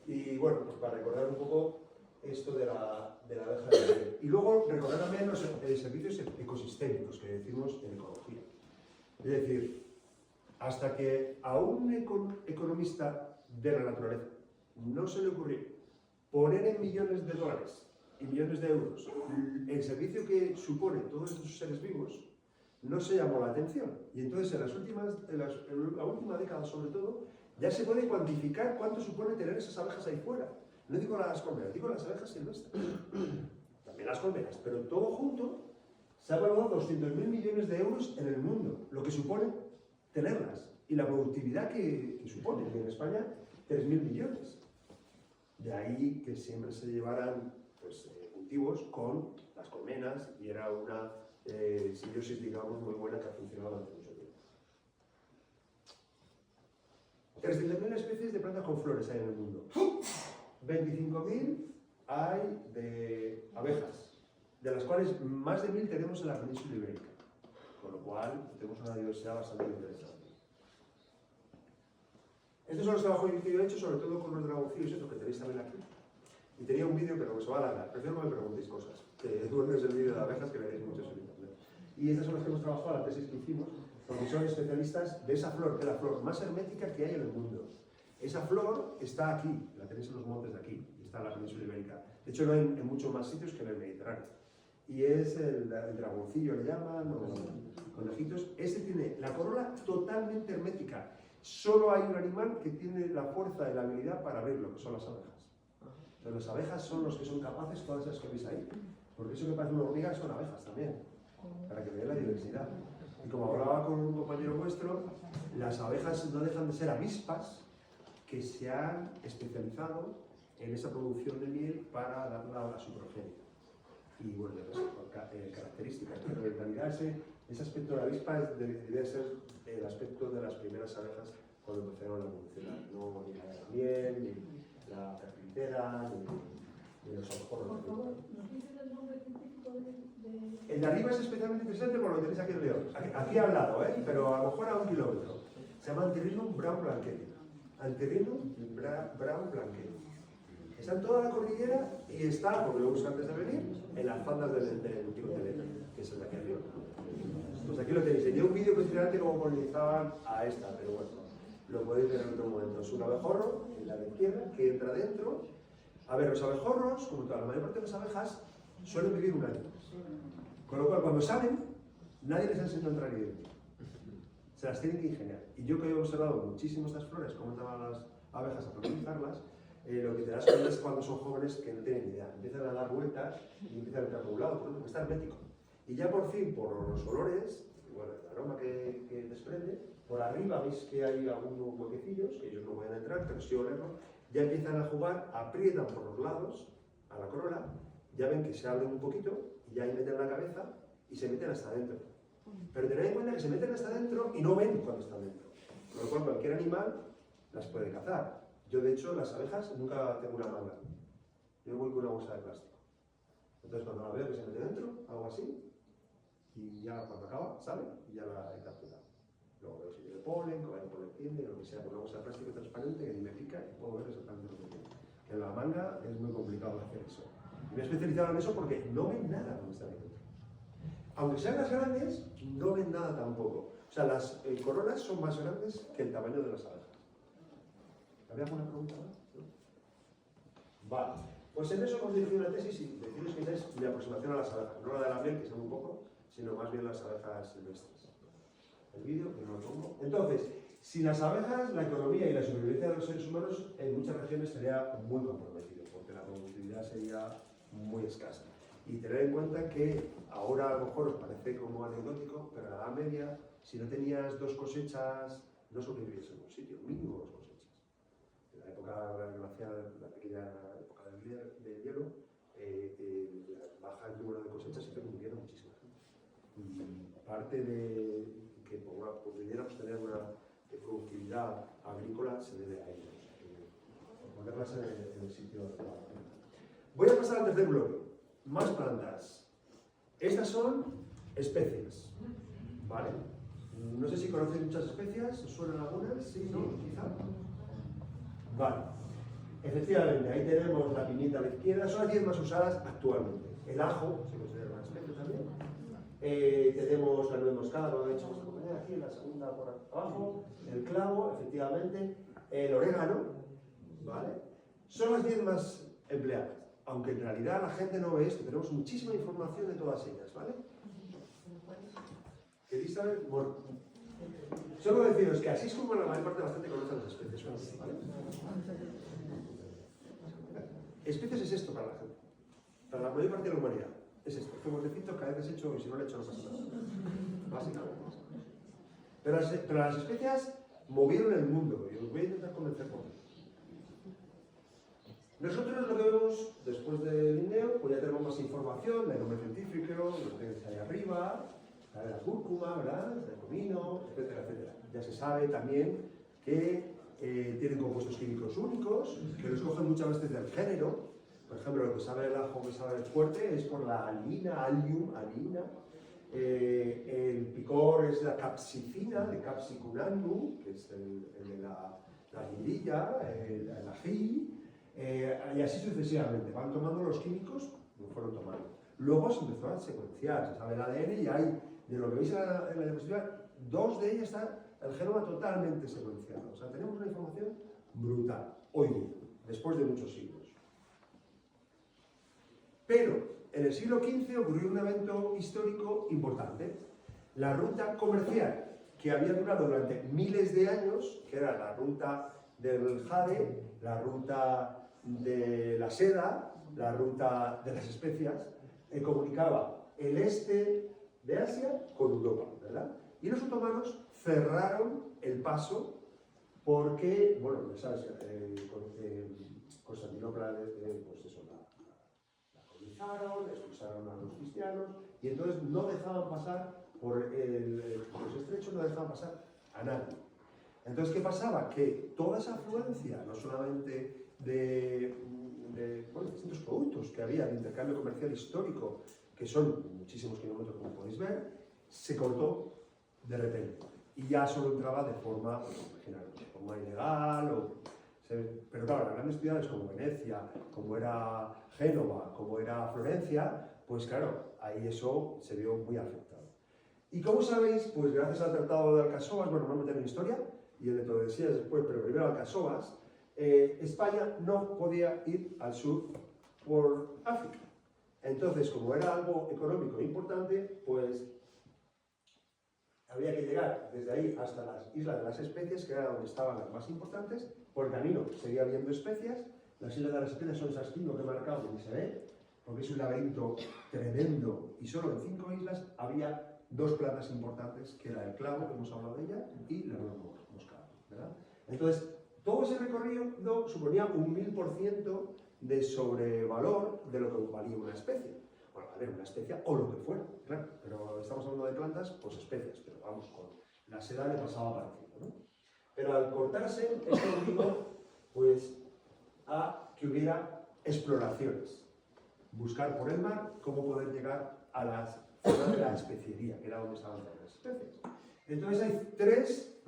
Y bueno, pues para recordar un poco esto de la abeja de miel. Y luego recordar también los servicios ecosistémicos que decimos en ecología. Es decir, hasta que a un economista de la naturaleza no se le ocurrió poner en millones de dólares y millones de euros el servicio que supone todos estos seres vivos, no se llamó la atención. Y entonces en la última década sobre todo, ya se puede cuantificar cuánto supone tener esas abejas ahí fuera. No digo las colmenas, digo las abejas silvestres. También las colmenas, pero todo junto se ha valorado 200.000 millones de euros en el mundo, lo que supone tenerlas. Y la productividad que supone, que en España 3.000 millones. De ahí que siempre se llevaran pues, cultivos con las colmenas y era una simbiosis, digamos, muy buena que ha funcionado durante mucho tiempo. 300.000 especies de plantas con flores hay en el mundo. 25.000 hay de abejas, de las cuales más de 1.000 tenemos en la península ibérica, con lo cual tenemos una diversidad bastante interesante. Estos son los trabajos que yo he hecho, sobre todo con los dragoncillos, estos que tenéis también aquí. Y tenía un vídeo, pero se va a alargar. Prefiero no me preguntéis cosas, que bueno es el vídeo de abejas, que veréis muchos en internet. Y estas son las que hemos trabajado, la tesis que hicimos, porque son especialistas de esa flor, que es la flor más hermética que hay en el mundo. Esa flor está aquí, la tenéis en los montes de aquí, y está en la península ibérica. De hecho, no hay en muchos más sitios que en el Mediterráneo. Y es el dragoncillo, le llaman, o conejitos. Este tiene la corola totalmente hermética. Solo hay un animal que tiene la fuerza y la habilidad para abrirlo, que son las abejas. Entonces, las abejas son los que son capaces, todas esas que veis ahí. Porque eso que parece una hormiga son abejas también, para que veáis la diversidad. Y como hablaba con un compañero vuestro, las abejas no dejan de ser avispas que se han especializado en esa producción de miel para darla a su progenie. Y bueno, características, pero en realidad ese aspecto de la avispa debe ser el aspecto de las primeras abejas cuando empezaron a evolucionar, no ni la miel, ni la carpintera, ni los abejorros. Por favor, ¿nos dices el nombre científico El de arriba es especialmente interesante porque lo tenéis aquí en León. Aquí al lado, pero a lo mejor a 1 kilómetro. Se llama Antirrhinum brown blanquet. Antirrhinum brown blanquet. Está en toda la cordillera y está, como lo busco antes de venir, en las faldas del Pico de Lena, que es el de aquí arriba. Pues aquí lo tenéis. Tenía un vídeo precisamente cómo polinizaban a esta, pero bueno, lo podéis ver en otro momento. Es un abejorro, en la de izquierda, que entra dentro. A ver, los abejorros, como toda la mayor parte de las abejas, suelen vivir 1 año. Con lo cual, cuando salen, nadie les enseña a entrar y ir. Se las tienen que ingeniar. Y yo que he observado muchísimo estas flores, cómo entraban las abejas a polinizarlas, lo que te das cuenta es cuando son jóvenes que no tienen ni idea. Empiezan a dar vueltas y empiezan a entrar por un lado, por otro, porque está hermético. Y ya por fin, por los olores, bueno, el aroma que desprende, por arriba veis que hay algunos huequecillos, que ellos no pueden entrar, pero sí olerlo, ya empiezan a jugar, aprietan por los lados a la corola, ya ven que se abren un poquito, y ya ahí meten la cabeza y se meten hasta adentro. Pero tened en cuenta que se meten hasta adentro y no ven cuando están dentro. Con lo cual cualquier animal las puede cazar. Yo de hecho las abejas nunca tengo una manga. Yo voy con una bolsa de plástico. Entonces cuando la veo que se mete dentro, hago así, y ya cuando acaba, sale y ya la he capturado. Luego veo si tiene polen, que vaya por el tiende, lo que sea, con una bolsa de plástico transparente que ni me pica y puedo ver exactamente lo que tiene. Que en la manga es muy complicado hacer eso. Y me he especializado en eso porque no ven nada cuando están ahí dentro. Aunque sean las grandes, no ven nada tampoco. O sea, las corolas son más grandes que el tamaño de las abejas. ¿Había alguna pregunta más? ¿No? Vale. Pues en eso hemos dirigido una tesis y deciros que es mi aproximación a las abejas. No la de la miel, que son un poco, sino más bien las abejas silvestres. El vídeo, que no lo pongo. Entonces, sin las abejas, la economía y la supervivencia de los seres humanos en muchas regiones estaría muy comprometido, porque la productividad sería muy escasa. Y tener en cuenta que ahora a lo mejor os parece como anecdótico, pero a la Edad Media, si no tenías 2 cosechas, no sobrevivías en un sitio, mínimo 2 cosechas. En la época glacial, la pequeña época del hielo, la baja el número de cosechas hizo que muriera muchísima gente. Y parte de que pudiéramos tener una productividad agrícola se debe a ellos. Ponerlas en el sitio adecuado. Voy a pasar al tercer bloque. Más plantas. Estas son especies, ¿vale? No sé si conocéis muchas especies, ¿os suenan algunas? ¿Sí? ¿No? ¿Quizá? Vale. Efectivamente, ahí tenemos la pimienta a la izquierda, son las 10 más usadas actualmente. El ajo, se considera una especie también. Tenemos la nuez moscada, como ha dicho nuestra compañera, aquí en la segunda por abajo. El clavo, efectivamente. El orégano, ¿vale? Son las 10 más empleadas. Aunque en realidad la gente no ve esto, tenemos muchísima información de todas ellas, ¿vale? ¿Queréis saber? Bueno, solo deciros que así es como la mayor parte de la gente conoce las especies, ¿vale? Especies es esto para la gente, para la mayor parte de la humanidad. Es esto, este botecito cada vez hecho y si no lo he hecho no pasa nada. Básicamente. Pero las especies movieron el mundo y os voy a intentar convencer por qué. Nosotros lo que vemos después del Linneo, pues ya tenemos más información, el nombre científico, lo que tenéis ahí arriba, la cúrcuma, ¿verdad? El comino, etcétera, etcétera. Ya se sabe también que tienen compuestos químicos únicos, que los cogen muchas veces del género. Por ejemplo, lo que sabe el ajo, que sabe fuerte, es por la alina, allium, alina. El picor es la capsicina, de capsicunandum, que es el de la guindilla, el ají. Y así sucesivamente, van tomando los químicos, lo fueron tomando. Luego se empezó a secuenciar, se sabe el ADN y hay, de lo que veis en la diapositiva, 2 de ellas está el genoma totalmente secuenciado. O sea, tenemos una información brutal, hoy día, después de muchos siglos. Pero en el siglo XV ocurrió un evento histórico importante. La ruta comercial que había durado durante miles de años, que era la ruta del jade, la ruta de la seda, la ruta de las especias, comunicaba el este de Asia con Europa, ¿verdad? Y los otomanos cerraron el paso porque, bueno, ¿sabes? Constantinopla, pues eso, la colonizaron, expulsaron a los cristianos y entonces no dejaban pasar por los estrechos, no dejaban pasar a nadie. Entonces, ¿qué pasaba? Que toda esa afluencia, no solamente de distintos productos que había de intercambio comercial histórico que son muchísimos kilómetros como podéis ver, se cortó de repente y ya solo entraba de forma, pues, imaginaros, de forma ilegal, pero claro, las grandes ciudades como Venecia, como era Génova, como era Florencia, pues claro, ahí eso se vio muy afectado. Y como sabéis, pues gracias al Tratado de Alcasovas, bueno, no me meto en historia, y el de Tordesillas después, pero primero Alcasovas, España no podía ir al sur por África. Entonces, como era algo económico importante, pues había que llegar desde ahí hasta las Islas de las Especias, que era donde estaban las más importantes. Por el camino seguía habiendo especias. Las Islas de las Especias son esas 5 que he marcado, que ni se ve, porque es un laberinto tremendo, y solo en 5 islas había 2 plantas importantes, que era el clavo, que hemos hablado de ella, y la nuez moscada, ¿verdad? Entonces, todo ese recorrido suponía un 1000% de sobrevalor de lo que valía una especie. Bueno, a ver, una especia o lo que fuera, claro, pero estamos hablando de plantas, pues especias, pero vamos, con la seda le pasaba parecido, ¿no? Pero al cortarse, esto obligó, pues, a que hubiera exploraciones, buscar por el mar cómo poder llegar a las zonas de la especiería, que era donde estaban todas las especies. Entonces hay 3,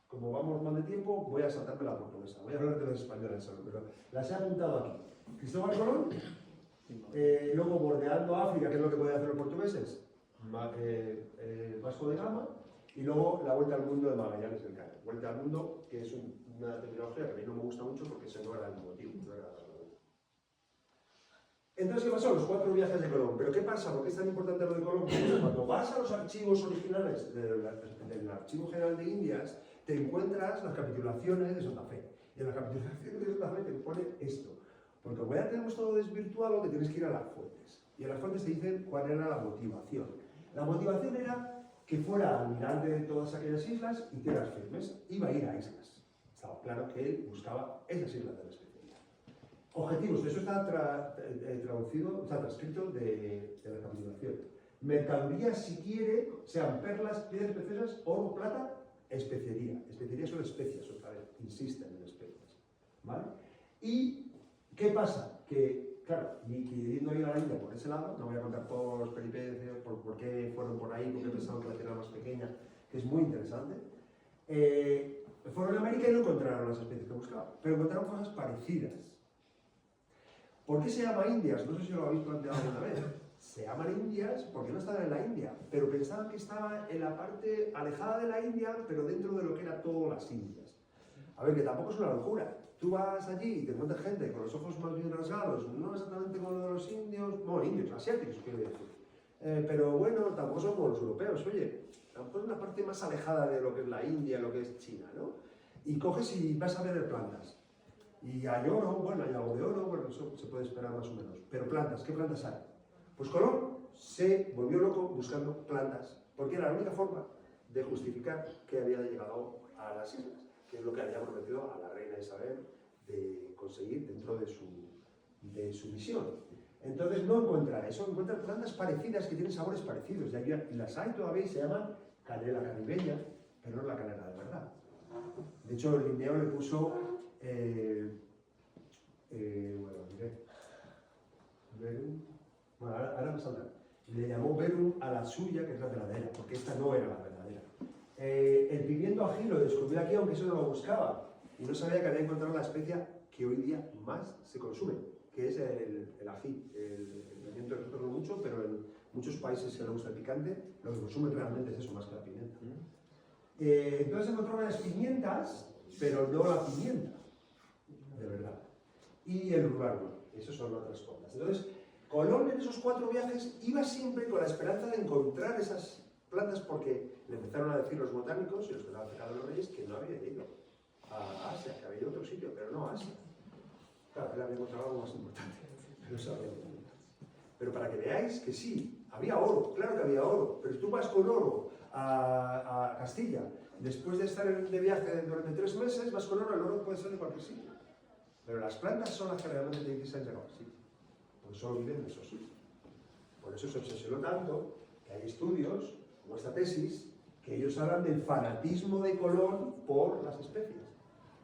como vamos mal de tiempo, voy a saltarme la portuguesa, voy a hablar de las españolas solo, pero las he apuntado aquí. Cristóbal Colón, luego bordeando África, que es lo que podían hacer los portugueses, Vasco de Gama, y luego la vuelta al mundo de Magallanes del Cano. Vuelta al mundo, que es una terminología que a mí no me gusta mucho porque ese no era el motivo. No era... Entonces, ¿qué pasó? Los 4 viajes de Colón. ¿Pero qué pasa? ¿Por qué es tan importante lo de Colón? Porque cuando vas a los archivos originales del Archivo General de Indias, te encuentras las capitulaciones de Santa Fe. Y en las capitulaciones de Santa Fe te pone esto. Porque como ya tenemos todo desvirtuado, que tienes que ir a las fuentes. Y en las fuentes te dicen cuál era la motivación. La motivación era que fuera almirante de todas aquellas islas y tierras firmes. Iba a ir a islas. Estaba claro que él buscaba esas islas de la especialidad. Objetivos, eso está traducido, está transcrito de la capitulación. Mercadería, si quiere, sean perlas, piedras preciosas, oro, plata, especería. Especería son especias, otra vez, insisten en especias. ¿Vale? Y ¿qué pasa? Que, claro, y queriendo ir a la India por ese lado, no voy a contar todos los peripecias, por qué fueron por ahí, por qué pensaban que la tierra era más pequeña, que es muy interesante. Fueron a América y no encontraron las especies que buscaban, pero encontraron cosas parecidas. ¿Por qué se llama Indias? No sé si lo habéis planteado alguna vez. Se llaman Indias porque no estaban en la India, pero pensaban que estaba en la parte alejada de la India, pero dentro de lo que era todas las Indias. A ver, que tampoco es una locura. Tú vas allí y te encuentras gente con los ojos más bien rasgados, no exactamente como los de los indios, bueno, indios, asiáticos, quiero decir. Pero bueno, tampoco son como los europeos, oye, tampoco es una parte más alejada de lo que es la India, lo que es China, ¿no? Y coges y vas a ver plantas. Y hay oro, bueno, hay algo de oro, bueno, eso se puede esperar más o menos. Pero plantas, ¿qué plantas hay? Pues Colón se volvió loco buscando plantas, porque era la única forma de justificar que había llegado a las islas, que es lo que había prometido a la reina Isabel de conseguir dentro de su misión. Entonces no encuentra eso, encuentra plantas parecidas que tienen sabores parecidos, y las hay todavía y se llaman canela caribeña, pero no es la canela de verdad. De hecho, el Linneo le puso, bueno, diré, verum, bueno, ahora me saldrá. Le llamó verum a la suya, que es la verdadera, porque esta no era la verdadera. El pimiento ají lo descubrió aquí, aunque eso no lo buscaba, y no sabía que había encontrado la especia que hoy día más se consume, que es el ají. El pimiento nosotros no mucho, pero en muchos países que le gusta el picante, lo que consumen realmente es eso, más que la pimienta. Entonces encontró unas pimientas, pero no la pimienta, de verdad. Y el rubano, esas son otras cosas. Entonces, Colón en esos 4 viajes iba siempre con la esperanza de encontrar esas plantas, porque le empezaron a decir los botánicos y los que estaban cerca de los reyes que no había ido a Asia, que había ido a otro sitio, pero no a Asia. Claro, él había encontrado algo más importante, pero eso había ido. Pero para que veáis que sí, había oro, claro que había oro, pero tú vas con oro a Castilla, después de estar de viaje durante 3 meses, vas con oro, el oro puede ser de cualquier sitio. Pero las plantas son las que realmente te dicen llegar al sitio, porque solo viven en esos sitios. Por eso se obsesionó tanto que hay estudios, como esta tesis, que ellos hablan del fanatismo de Colón por las especies.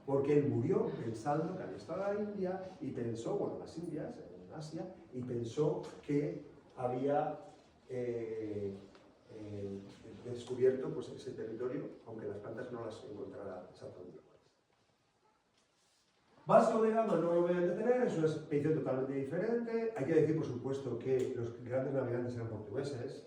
Porque él murió pensando que había estado en la India y pensó, bueno, las Indias, en Asia, y pensó que había descubierto pues, ese territorio, aunque las plantas no las encontrara exactamente. Vasco de Gama no lo voy a detener, es una expedición totalmente diferente. Hay que decir, por supuesto, que los grandes navegantes eran portugueses.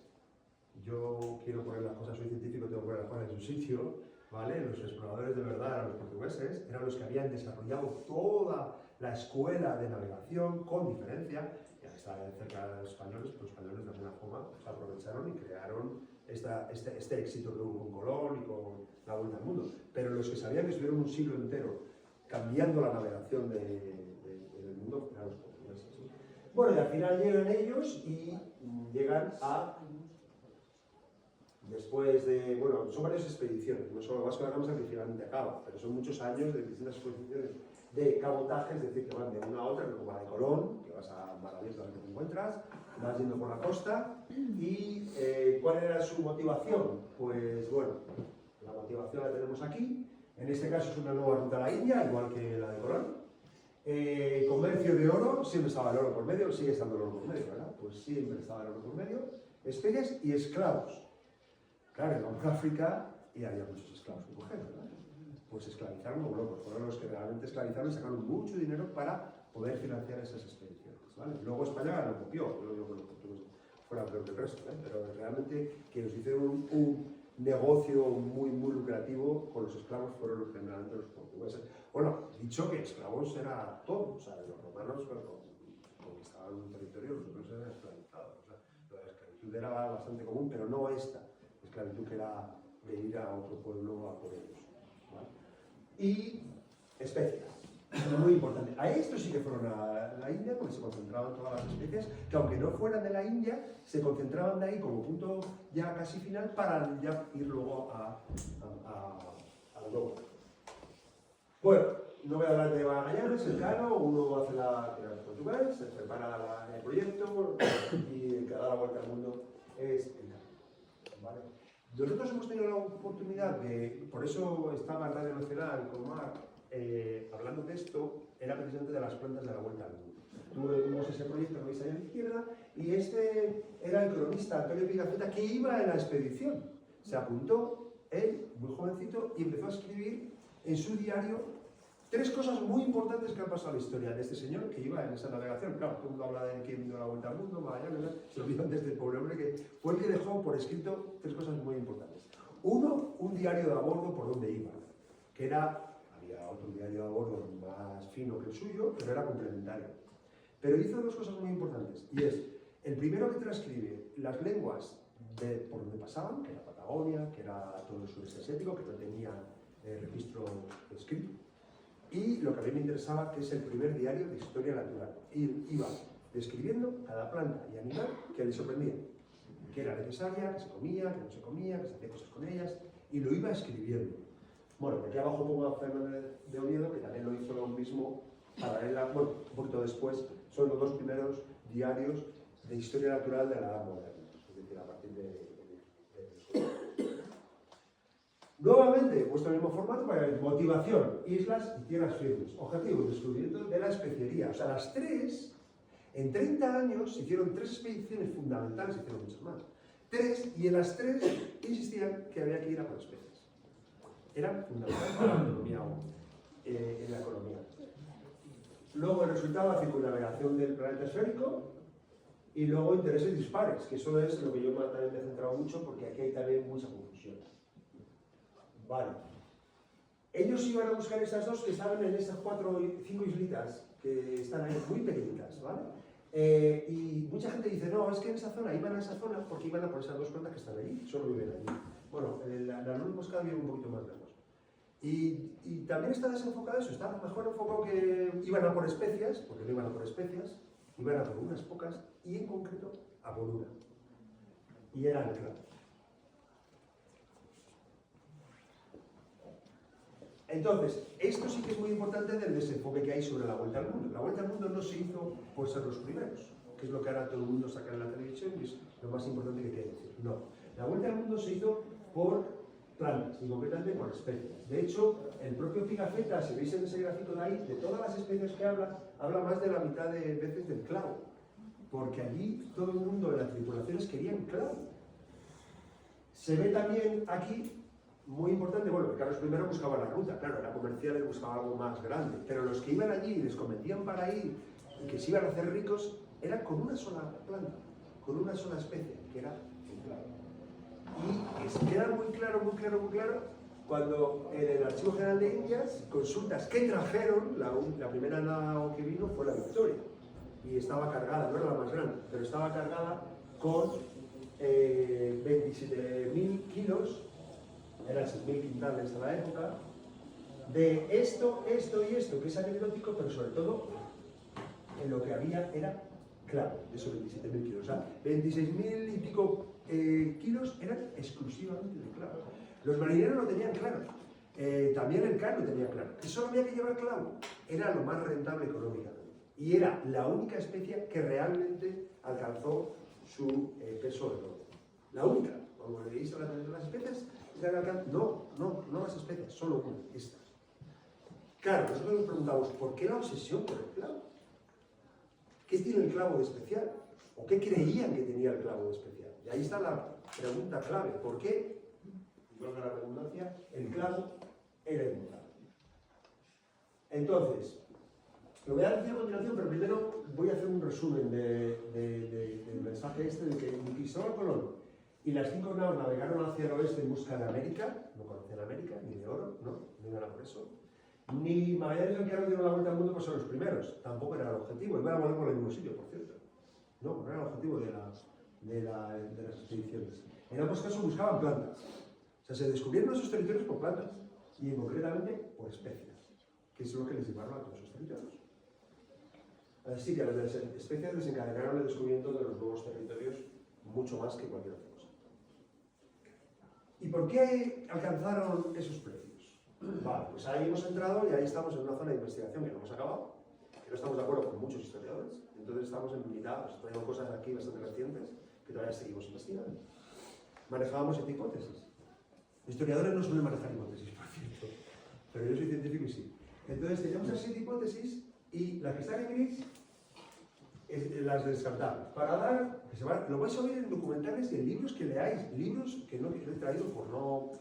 Yo quiero poner las cosas, soy científico, tengo que poner las cosas en su sitio, ¿vale? Los exploradores de verdad eran los portugueses, eran los que habían desarrollado toda la escuela de navegación, con diferencia. Ya está cerca de los españoles, pero los españoles de alguna forma se aprovecharon y crearon este éxito que hubo con Colón y con la vuelta al mundo. Pero los que sabían que estuvieron un siglo entero cambiando la navegación del mundo, eran los portugueses. ¿Sí? Bueno, y al final llegan ellos y llegan a, después de, bueno, son varias expediciones, no solo Vasco da Gama es el que finalmente acaba, pero son muchos años de distintas expediciones de cabotaje, es decir, que van de una a otra, como la de Colón, que vas a maravillas a ver qué te encuentras, vas yendo por la costa, y ¿cuál era su motivación? Pues bueno, la motivación la tenemos aquí. En este caso es una nueva ruta a la India, igual que la de Colón. Comercio de oro, siempre estaba el oro por medio, sigue estando el oro por medio, ¿verdad? Pues siempre estaba el oro por medio. Especies y esclavos. Claro, íbamos a África y había muchos esclavos que coger, ¿verdad? Pues esclavizaron como locos, fueron los que realmente esclavizaron y sacaron mucho dinero para poder financiar esas expediciones, ¿vale? Luego España lo copió, no digo que los portugueses fueran peor que el resto, ¿eh? Pero realmente quienes hicieron un negocio muy lucrativo con los esclavos fueron generalmente los portugueses. Bueno, dicho que esclavos era todo, o sea, los romanos cuando conquistaban un territorio, los otros eran esclavizados. O sea, la esclavitud era bastante común, pero no esta esclavitud que era de ir a otro pueblo a por ellos, ¿vale? Y especias, muy importante. A estos sí que fueron a la India, porque se concentraban todas las especies, que aunque no fueran de la India, se concentraban de ahí como punto ya casi final para ya ir luego a Europa. Bueno, no voy a hablar de Magallanes, el Cano, uno hace la portugués, se prepara el proyecto y el que da la vuelta al mundo es el Cano, ¿vale? Nosotros hemos tenido la oportunidad de, por eso estaba en Radio Nacional con Mar, hablando de esto, era precisamente de las plantas de la vuelta al mundo. Tuvimos ese proyecto que veis ahí a la izquierda y este era el cronista Antonio Pigafetta que iba en la expedición. Se apuntó, él, muy jovencito, y empezó a escribir en su diario 3 cosas muy importantes que han pasado en la historia de este señor que iba en esa navegación. Claro, todo el mundo habla de quién dio la vuelta al mundo, Magallanes, se olvidan de este pobre hombre que fue el que dejó por escrito 3 cosas muy importantes. Uno, un diario de a bordo por donde iba, que era, había otro diario de a bordo más fino que el suyo, pero era complementario. Pero hizo 2 cosas muy importantes, y es, el primero que transcribe las lenguas por donde pasaban, que era Patagonia, que era todo el sureste asiático, que no tenía registro escrito, y lo que a mí me interesaba, que es el primer diario de historia natural. Y iba describiendo cada planta y animal que le sorprendía, que era necesaria, que se comía, que no se comía, que se hacía cosas con ellas, y lo iba escribiendo. Bueno, aquí abajo pongo a Fernández de Oviedo, que también lo hizo lo mismo, bueno, un poquito después, son los 2 primeros diarios de historia natural de la Edad Moderna, es decir, a partir de nuevamente, puesto en el mismo formato, para ver motivación, islas y tierras firmes. Objetivo, descubrimiento de la especiería. O sea, las 3, en 30 años se hicieron 3 expediciones fundamentales, se hicieron muchas más. 3, y en las 3 insistían que había que ir a por especies. Eran fundamentales para la economía, en la economía. Luego el resultado, la circunnavegación del planeta esférico, y luego intereses dispares, que eso es lo que yo también me he centrado mucho, porque aquí hay también mucha confusión. Vale. Ellos iban a buscar esas 2 que estaban en esas 4 o 5 islitas, que están ahí muy pequeñitas, ¿vale? Y mucha gente dice, no, es que en esa zona, iban a esa zona porque iban a por esas 2 plantas que están allí, solo viven allí. Bueno, la luz moscada vive un poquito más lejos. Y también está desenfocado eso, está mejor enfocado que iban a por especias, porque no iban a por especias, iban a por unas pocas, y en concreto a por una. Y era el clavo. Entonces, esto sí que es muy importante del desenfoque que hay sobre la vuelta al mundo. La vuelta al mundo no se hizo por ser los primeros, que es lo que ahora todo el mundo saca en la televisión y es lo más importante que quiere decir. No, la vuelta al mundo se hizo por plantas y concretamente por especies. De hecho, el propio Pigafetta, si veis en ese gráfico de ahí, de todas las especies que habla más de la mitad de veces del clavo. porque allí todo el mundo de las tripulaciones querían clavo. Se ve también aquí, muy importante, bueno, Carlos I buscaba la ruta, claro, era comercial y buscaba algo más grande, pero los que iban allí y les convencían para ir y que se iban a hacer ricos, era con una sola planta, con una sola especie, que era el clavo. Y se queda muy claro cuando en el Archivo General de Indias consultas qué trajeron, la primera nao que vino fue la Victoria, y estaba cargada, no era la más grande, pero estaba cargada con 27.000 kilos, eran 6.000 quintales a la época, de esto y esto, que es anecdótico, pero sobre todo en lo que había era clavo, de esos 27.000 kilos. O sea, 26.000 y pico kilos eran exclusivamente de clavo. Los marineros lo tenían claro, también el Cano tenía claro, que solo había que llevar clavo, era lo más rentable económicamente. Y era la única especie que realmente alcanzó su peso de oro. La única. Cuando leéis las especies, no las especies, solo una, esta. Claro, nosotros nos preguntamos, ¿por qué la obsesión por el clavo? ¿Qué tiene el clavo de especial? ¿O qué creían que tenía el clavo de especial? Y ahí está la pregunta clave. ¿Por qué, igual que la redundancia, el clavo era inmutable? Entonces, lo voy a decir a continuación, pero primero voy a hacer un resumen del mensaje este de que ni Cristóbal Colón y las 5 naos navegaron hacia el oeste en busca de América, no conocían América, ni de oro, no iban a por eso. Ni Magallanes y Elcano dieron la vuelta al mundo por ser los primeros, tampoco era el objetivo, iban a volver por el mismo sitio, por cierto. No era el objetivo de las expediciones. En ambos casos buscaban plantas, o sea, se descubrieron esos territorios por plantas, y concretamente por especies, que es lo que les llevaron a todos esos territorios. Así que las especies desencadenaron el descubrimiento de los nuevos territorios mucho más que cualquier otra cosa. ¿Y por qué alcanzaron esos precios? Vale, pues ahí hemos entrado y ahí estamos en una zona de investigación que no hemos acabado, que no estamos de acuerdo con muchos historiadores, entonces estamos en mitad, os traigo cosas aquí bastante recientes que todavía seguimos investigando. Manejábamos 7 hipótesis. Los historiadores no suelen manejar hipótesis, por cierto, pero yo soy científico y sí. Entonces teníamos las 7 hipótesis y las que están en gris las descartamos. Para dar, lo vais a oír en documentales y en libros que leáis, libros que no he traído por no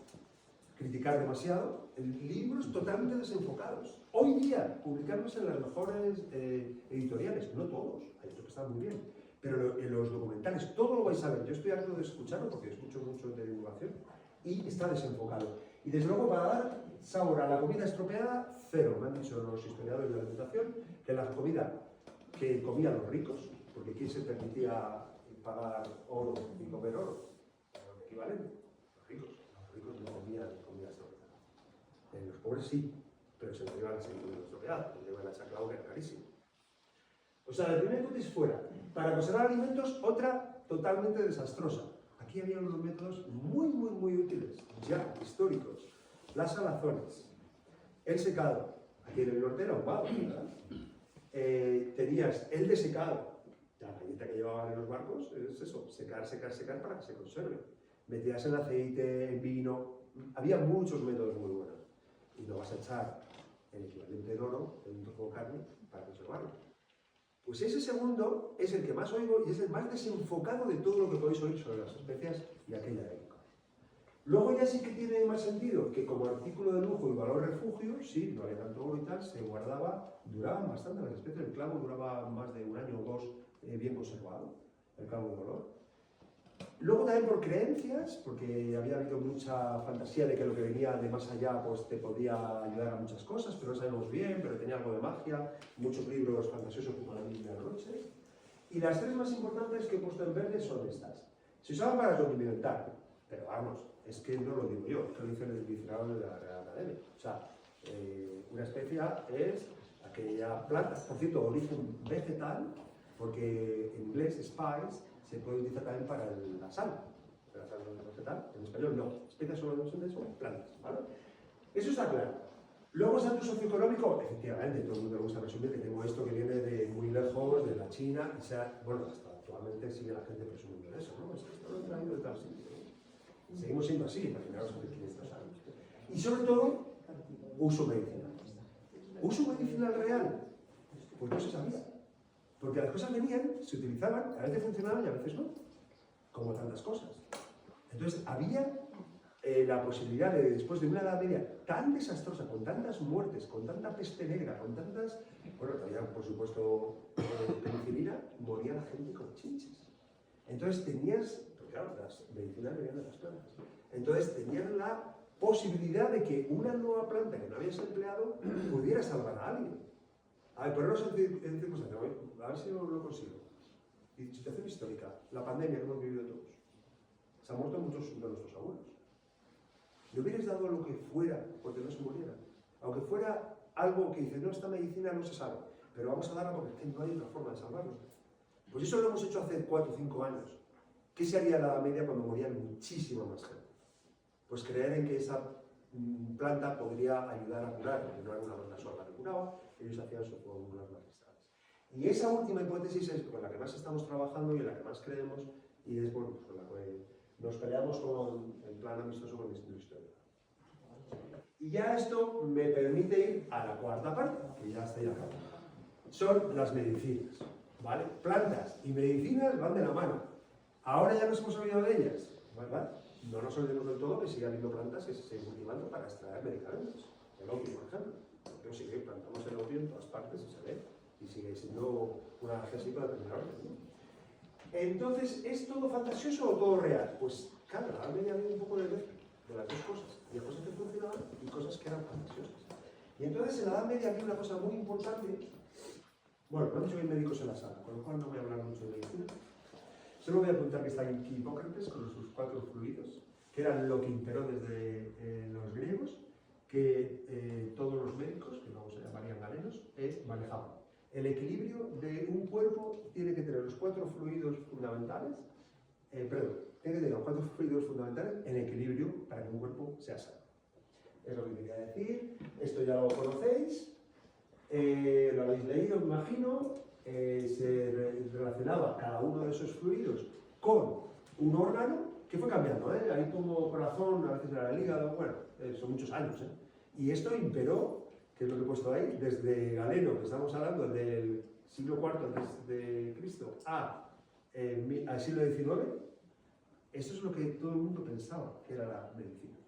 criticar demasiado, libros totalmente desenfocados. Hoy día, publicarlos en las mejores editoriales, no todos, hay otros que están muy bien, pero en los documentales todo lo vais a ver. Yo estoy harto de escucharlo porque escucho mucho de divulgación y está desenfocado. Y desde luego, para dar sabor a la comida estropeada, cero. Me han dicho los historiadores de la alimentación que la comida que comían los ricos, porque ¿quién se permitía pagar oro y comer oro? Lo equivalente. Los ricos no comían comida estropeada. Los pobres sí, pero se lo llevan a seguir estropeada, se lo llevan a chaclao, que era carísimo. O sea, la primera hipótesis fuera, para conservar alimentos, otra totalmente desastrosa. Aquí había unos métodos muy útiles, ya históricos. Las salazones, el secado, aquí en el norte era ahumado, ¿verdad? Tenías el desecado, la galleta que llevaban en los barcos, es eso, secar para que se conserve. Metías en aceite, en vino, había muchos métodos muy buenos. Y no vas a echar el equivalente de oro en un trozo de carne para conservarlo. Pues ese segundo es el que más oigo y es el más desenfocado de todo lo que podéis oír sobre las especias de aquella época. Luego ya sí que tiene más sentido que como artículo de lujo y valor refugio, sí, no había tanto oro y tal, se guardaba, duraban bastante las especies, el clavo duraba más de 1 año o 2 bien conservado, el clavo de color. Luego también por creencias, porque había habido mucha fantasía de que lo que venía de más allá pues te podía ayudar a muchas cosas, pero no sabemos bien, pero tenía algo de magia, muchos libros fantasiosos como La Biblia de la Noche. Y las 3 más importantes que he puesto en verde son estas. Se usaban para condimentar, pero vamos, es que no lo digo yo, que lo dice el diccionario de la Real Academia. O sea, una especia es aquella planta, por cierto, origen vegetal, porque en inglés spice se puede utilizar también para la sal. La sal vegetal, en español no. Especias son plantas, ¿vale? Eso está claro. Luego, estatus socioeconómico, efectivamente, todo el mundo le gusta presumir que tengo esto que viene de muy lejos, de la China, y sea, bueno, hasta actualmente sigue la gente presumiendo de eso, ¿no? Esto lo he traído de tal sitio. Seguimos siendo así, imaginaos hace 500 años. Y sobre todo, uso medicinal. ¿Uso medicinal real? Pues no se sabía. Porque las cosas venían, se utilizaban, a veces funcionaban y a veces no, como tantas cosas. Entonces había la posibilidad de, después de una Edad Media tan desastrosa, con tantas muertes, con tanta peste negra, con tantas... Bueno, había por supuesto penicilina, moría la gente con chinches. Entonces tenías, pues claro, las medicinas venían de las plantas. Entonces tenías la posibilidad de que una nueva planta que no habías empleado pudiera salvar a alguien. A ver, ponernos en circunstancias, a ver si lo consigo. Situación histórica, la pandemia que hemos vivido todos. Se han muerto muchos de nuestros abuelos. ¿Le hubierais dado lo que fuera porque no se murieran? Aunque fuera algo que dice, no, esta medicina no se sabe, pero vamos a darla porque no hay otra forma de salvarlo. Pues eso lo hemos hecho hace 4 o 5 años. ¿Qué se haría en la Edad Media cuando morían muchísima más gente? Pues creer en que esa planta podría ayudar a curar, porque no era una planta sola que curaba, ellos hacían sus fórmulas magistrales. Y esa última hipótesis es con la que más estamos trabajando y en la que más creemos, y es bueno, pues con la que nos peleamos en plan amistoso con el Instituto de Historia. Y ya esto me permite ir a la cuarta parte, que ya estoy acabando. Son las medicinas, ¿vale? Plantas y medicinas van de la mano. Ahora ya nos hemos olvidado de ellas, ¿verdad? No nos olvidemos del todo que sigue habiendo plantas que se siguen cultivando para extraer medicamentos. El opio, por ejemplo. Pero sigue, plantamos el opio en todas partes y se ve. Y sigue siendo una analgésico de primera orden, ¿no? Entonces, ¿es todo fantasioso o todo real? Pues claro, la Edad Media había un poco de las dos cosas. Había cosas que funcionaban y cosas que eran fantasiosas. Y entonces en la Edad Media había una cosa muy importante. Bueno, no he dicho que hay médicos en la sala, con lo cual no voy a hablar mucho de medicina. Solo voy a apuntar que está aquí Hipócrates con sus 4 fluidos, que eran lo que imperó desde los griegos, que todos los médicos, que luego se llamarían galenos, manejaban. El equilibrio de un cuerpo tiene que tener los 4 fluidos fundamentales, tiene que tener los 4 fluidos fundamentales en equilibrio para que un cuerpo sea sano. Es lo que quería decir, esto ya lo conocéis, lo habéis leído, me imagino. Se relacionaba cada uno de esos fluidos con un órgano que fue cambiando, ahí como corazón, a veces era el hígado, bueno, son muchos años, y esto imperó, que es lo que he puesto ahí, desde Galeno, que estamos hablando del siglo IV antes de Cristo al siglo XIX. Eso es lo que todo el mundo pensaba que era la medicina.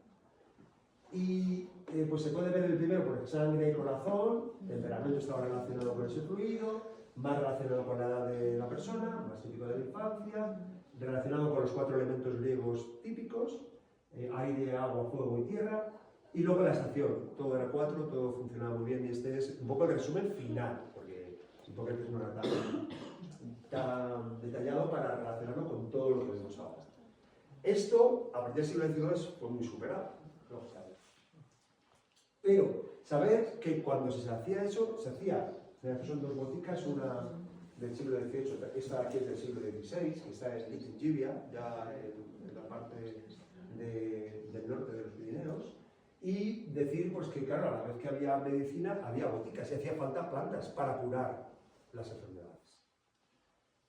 Y pues se puede ver el primero por sangre y corazón, el temperamento estaba relacionado con ese fluido, más relacionado con la edad de la persona, más típico de la infancia, relacionado con los 4 elementos griegos típicos, aire, agua, fuego y tierra, y luego la estación, todo era 4, todo funcionaba muy bien, y este es un poco el resumen final, porque Hipócrates no era tan detallado para relacionarlo con todo lo que vemos ahora. Esto, a partir del siglo XIX, fue muy superado, lógicamente. Pero, saber que cuando se hacía eso, se hacía. Son 2 boticas, una del siglo XVIII, esta aquí es del siglo XVI, que está en Lichengibia, ya en la parte del norte de los Pirineos, y decir pues que claro, a la vez que había medicina, había boticas y hacía falta plantas para curar las enfermedades.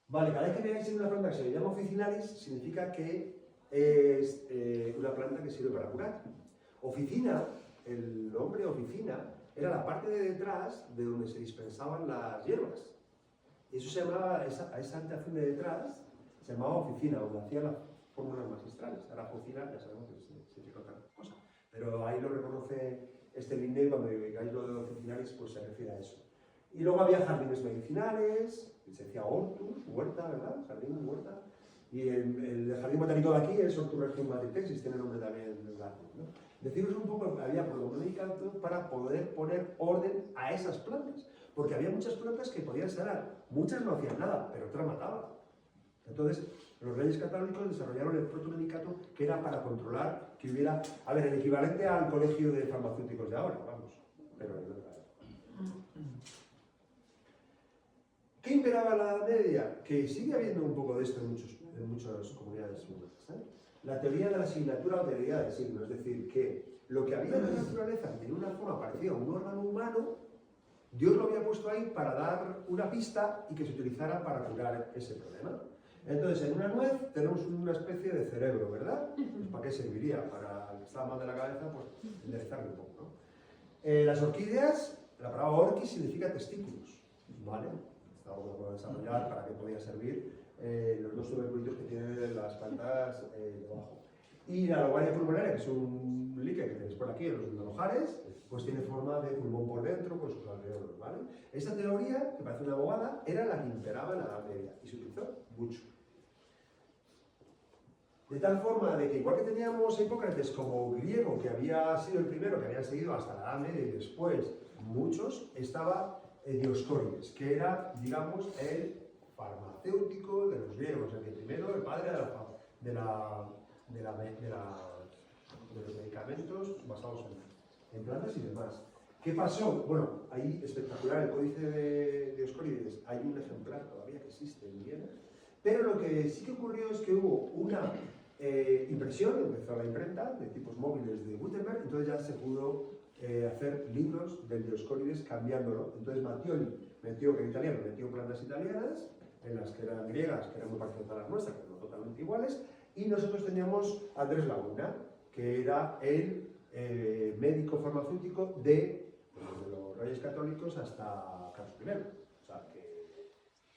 Vale, cada vez que veáis en una planta que se llama officinalis, significa que es una planta que sirve para curar. Oficina, el nombre oficina, era la parte de detrás de donde se dispensaban las hierbas. Y eso se llamaba, esa habitación de detrás, se llamaba oficina, donde hacían las fórmulas magistrales. Ahora oficina, ya sabemos que significa otra cosa. Pero ahí lo reconoce este Linné, cuando digáis lo de oficinalis, pues se refiere a eso. Y luego había jardines medicinales, se decía hortus, huerta, ¿verdad? Jardín, huerta. Y el jardín botánico de aquí es Hortus Regium Matritensis, tiene nombre también del jardín, ¿no? Deciros un poco que había por los medicamentos para poder poner orden a esas plantas, porque había muchas plantas que podían sanar, muchas no hacían nada, pero otras mataban. Entonces, los reyes católicos desarrollaron el protomedicato, que era para controlar que hubiera, a ver, el equivalente al colegio de farmacéuticos de ahora, vamos, pero en verdad. ¿Qué imperaba en la Edad Media? Que sigue habiendo un poco de esto en muchas comunidades humanas, la teoría de la asignatura o teoría del signo, es decir, que lo que había en la naturaleza, que tenía una forma parecida a un órgano humano, Dios lo había puesto ahí para dar una pista y que se utilizara para curar ese problema. Entonces, en una nuez tenemos una especie de cerebro, ¿verdad? Pues, ¿para qué serviría? Para el que está mal de la cabeza, pues enderezarle un poco, ¿no? Las orquídeas, la palabra orquis significa testículos, ¿vale? algo que puedo desarrollar para qué podía servir los dos tuberculitos que tienen las plantas debajo. Y la lobaria pulmonaria, que es un líquen que tenéis por aquí en los manojares, pues tiene forma de pulmón por dentro con sus alveolos, ¿vale? Esta teoría, que parece una bobada, era la que imperaba en la Edad Media y se utilizó mucho. De tal forma de que igual que teníamos a Hipócrates como griego, que había sido el primero, que habían seguido hasta la Edad Media y después muchos, estaba Dioscórides, que era, digamos, el farmacéutico de los griegos, el primero, el padre de los medicamentos basados en plantas y demás. ¿Qué pasó? Bueno, ahí espectacular, el códice de Dioscórides, hay un ejemplar todavía que existe en Viena, pero lo que sí que ocurrió es que hubo una impresión, empezó la imprenta de tipos móviles de Gutenberg, entonces ya se pudo hacer libros del Dioscórides cambiándolo. Entonces Mattioli metió, que en italiano, metió plantas italianas, en las que eran griegas, que eran muy parecidas a las nuestras, pero no totalmente iguales, y nosotros teníamos a Andrés Laguna, que era el médico farmacéutico desde los Reyes Católicos hasta Carlos I.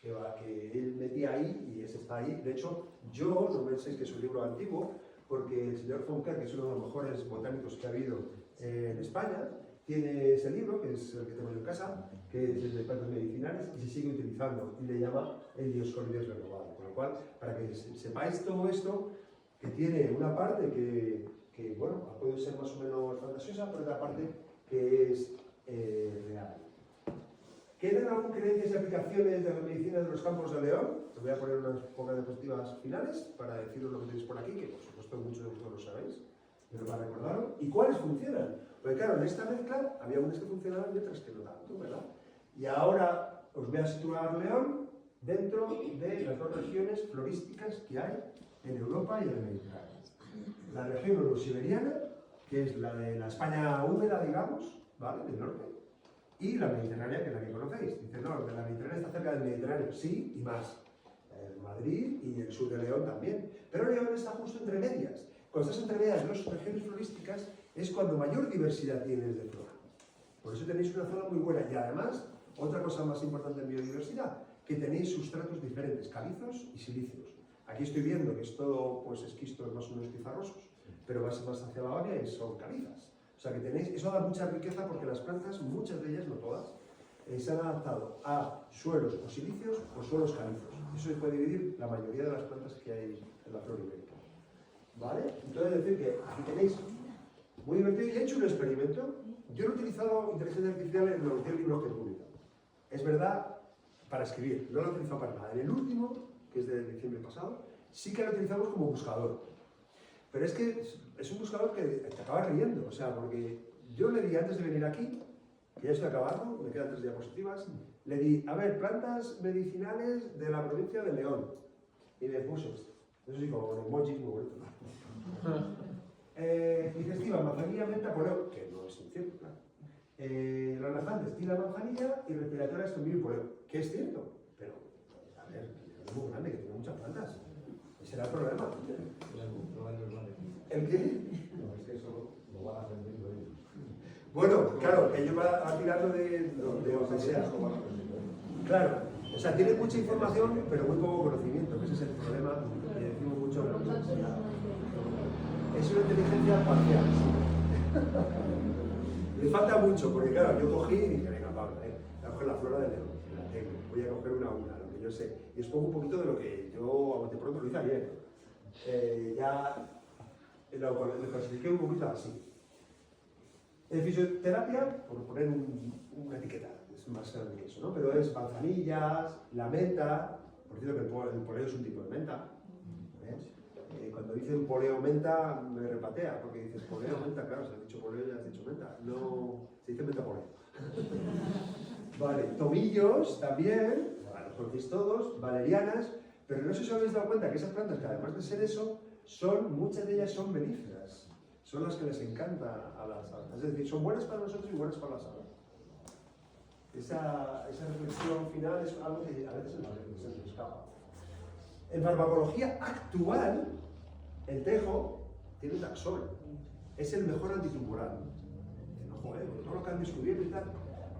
O sea, que él metía ahí y ese está ahí. De hecho, yo no penséis que es un libro antiguo, porque el señor Fonker, que es uno de los mejores botánicos que ha habido en España, tiene ese libro, que es el que tengo yo en casa, que es de plantas medicinales y se sigue utilizando y le llama el Dioscórides renovado. Con lo cual, para que sepáis todo esto, que tiene una parte que bueno, puede ser más o menos fantasiosa, pero otra parte que es real. ¿Quedan aún creencias y aplicaciones de la medicina de los Campos de León? Os voy a poner unas pocas diapositivas finales para deciros lo que tenéis por aquí, que por supuesto muchos de vosotros lo sabéis, pero para recordarlo. ¿Y cuáles funcionan? Porque claro, en esta mezcla había unas que funcionaban y otras que no tanto, ¿verdad? Y ahora os voy a situar León dentro de las dos regiones florísticas que hay en Europa y en el Mediterráneo. La región eurosiberiana, que es la de la España húmeda, digamos, ¿vale? Del norte, y la Mediterránea, que es la que conocéis. Dice, no, la Mediterránea está cerca del Mediterráneo, sí, y más. Madrid y el sur de León también. Pero León está justo entre medias. Cuando estás entre medias de las regiones florísticas es cuando mayor diversidad tienes de flora. Por eso tenéis una zona muy buena. Y además, otra cosa más importante en biodiversidad, que tenéis sustratos diferentes, calizos y silíceos. Aquí estoy viendo que es todo pues, esquistos más o menos pizarrosos, pero vas más hacia la Bavia y son calizas. O sea que tenéis, eso da mucha riqueza porque las plantas, muchas de ellas, no todas, se han adaptado a suelos o silíceos o suelos calizos. Eso se puede dividir la mayoría de las plantas que hay en la flora ibérica. ¿Vale? Entonces decir que aquí tenéis muy divertido y he hecho un experimento. Yo no he utilizado inteligencia artificial en los 10 libros que he publicado. Es verdad, para escribir, no lo he utilizado para nada. En el último, que es de diciembre pasado, sí que lo utilizamos como buscador. Pero es que es un buscador que te acaba riendo, o sea, porque yo le di antes de venir aquí, que ya estoy acabando, me quedan 3 diapositivas, le di, a ver, plantas medicinales de la provincia de León. Y me puso esto. Eso sí, como con emojis muy bonito. Digestiva, manzanilla, menta, poleo, que no es cierto, claro. Relajantes, tila, manzanilla y respiratorias, tomillo y poleo, que es cierto, pero, a ver, es muy grande, que tiene muchas plantas. Ese era el problema. ¿El qué? No, es que eso lo van aprendiendo ellos. Bueno, claro, que ellos van tirando de donde sea. Claro, o sea, tiene mucha información, pero muy poco conocimiento, que ese es el problema que decimos mucho en la universidad. Es una inteligencia parcial. Le falta mucho, porque claro, yo cogí y dije, venga, Pablo, voy a coger la flora de León, la tengo, voy a coger una a una, lo que yo sé. Y os pongo un poquito de lo que yo, a bote pronto, lo hice ayer. Ya lo clasifiqué un poquito así. Fisioterapia, por poner una etiqueta, es más grande que eso, ¿no? Pero es manzanillas, la menta, por cierto que el poleo es un tipo de menta. ¿Ves? Cuando dicen poleo menta me repatea, porque dices poleo menta, claro, si has dicho poleo ya has dicho menta, no, se dice menta poleo. Vale, tomillos también, los conocéis todos, valerianas, pero no sé si os habéis dado cuenta que esas plantas, que además de ser eso, muchas de ellas son benéficas, son las que les encanta a las aves, es decir, son buenas para nosotros y buenas para las aves. Esa reflexión final es algo que a veces se nos escapa. En farmacología actual, el tejo tiene taxol, es el mejor antitumoral. No, joder, con todo lo que han descubierto y tal,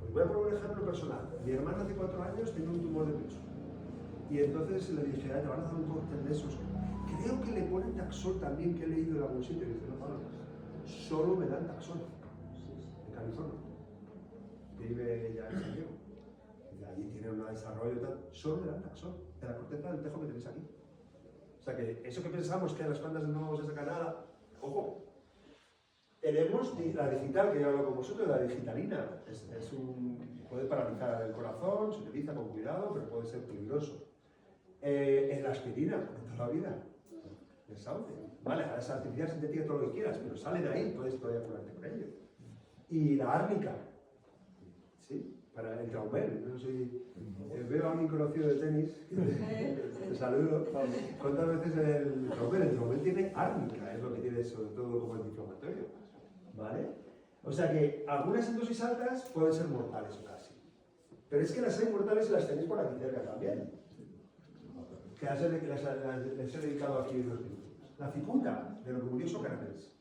pues voy a poner un ejemplo personal. Mi hermana hace 4 años tenía un tumor de pecho. Y entonces le dije, te van a dar un cóctel de esos. Creo que le ponen Taxol también, que he leído en algún sitio. Y dice, no, solo me dan Taxol. En California. Vive ya en San Diego. Y allí tiene un desarrollo y tal. Solo me dan Taxol. De la corteza del tejo que tenéis aquí. O sea que eso que pensamos que a las plantas no se saca nada, ojo. Tenemos la digital, que yo hablo con vosotros, la digitalina. Puede paralizar el corazón, se utiliza con cuidado, pero puede ser peligroso. En la aspirina, de toda la vida. El sauce. Vale, ahora es artificial, sintética, todo lo que quieras, pero sale de ahí, puedes todavía curarte con ello. Y la árnica. ¿Sí? Para el traumel. No sé si veo a alguien conocido de tenis, te saludo. ¿Cuántas veces el traumel? El traumel tiene árnica, es lo que tiene sobre todo como antiinflamatorio. ¿Vale? O sea que algunas en dosis altas pueden ser mortales o casi. Pero es que las hay mortales y las tenéis por aquí cerca también. Que les he dedicado aquí unos minutos. La cicunda, de lo que murió Sócrates.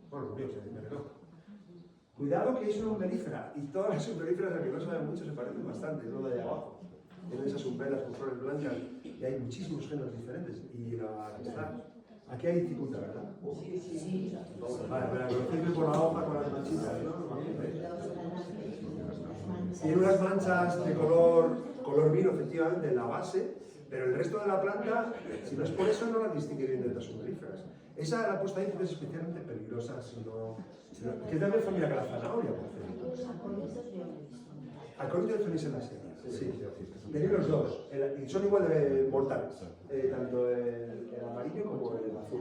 Bueno, murió, se envenenó. Cuidado que es una umbelífera, y todas las umbelíferas, a que no saben mucho, se parecen bastante, no de ahí abajo. Tienen esas umbelas con flores blancas, y hay muchísimos géneros diferentes. Y aquí hay cicunda, ¿verdad? Sí. Vale, pero conocéis por la hoja con las manchitas, ¿no? Tiene unas manchas de color vino, efectivamente, en la base, pero el resto de la planta, si no es por eso, no la distingue bien de otras umbelíferas. Esa la he puesto ahí porque es especialmente peligrosa, que también familia que la zanahoria, por ejemplo. Acónitos de Fenix en la serie. Sí, tenéis los dos, y son igual de mortales, tanto el amarillo como el azul.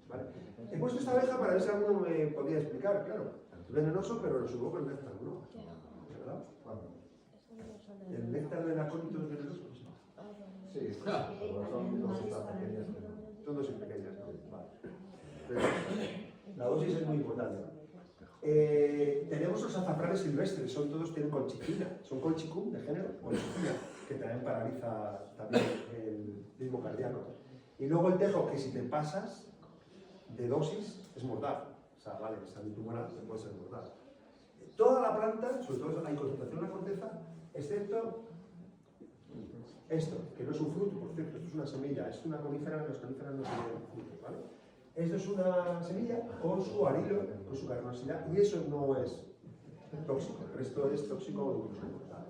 ¿Vale? He puesto esta abeja para ver si alguno me podía explicar, claro. Es venenoso, pero supongo que el néctar no. ¿Verdad? ¿El néctar del acónito es venenoso? Sí, son dosis pequeñas. Son dosis pequeñas, ¿no? Vale. Pero la dosis es muy importante. Tenemos los azafranes silvestres, todos tienen colchicina, son colchicum de género, colchicina, que también paraliza también el ritmo cardíaco. Y luego el tejo, que si te pasas de dosis es mortal, o sea, vale, salud humana puede ser mortal. Toda la planta, sobre todo hay concentración en la corteza, excepto esto, que no es un fruto, por cierto, esto es una semilla, es una conífera, las coníferas no tienen frutos, ¿vale? Esto es una semilla con su arilo, con su carnosidad, y eso no es tóxico, el resto es tóxico o incluso mortal.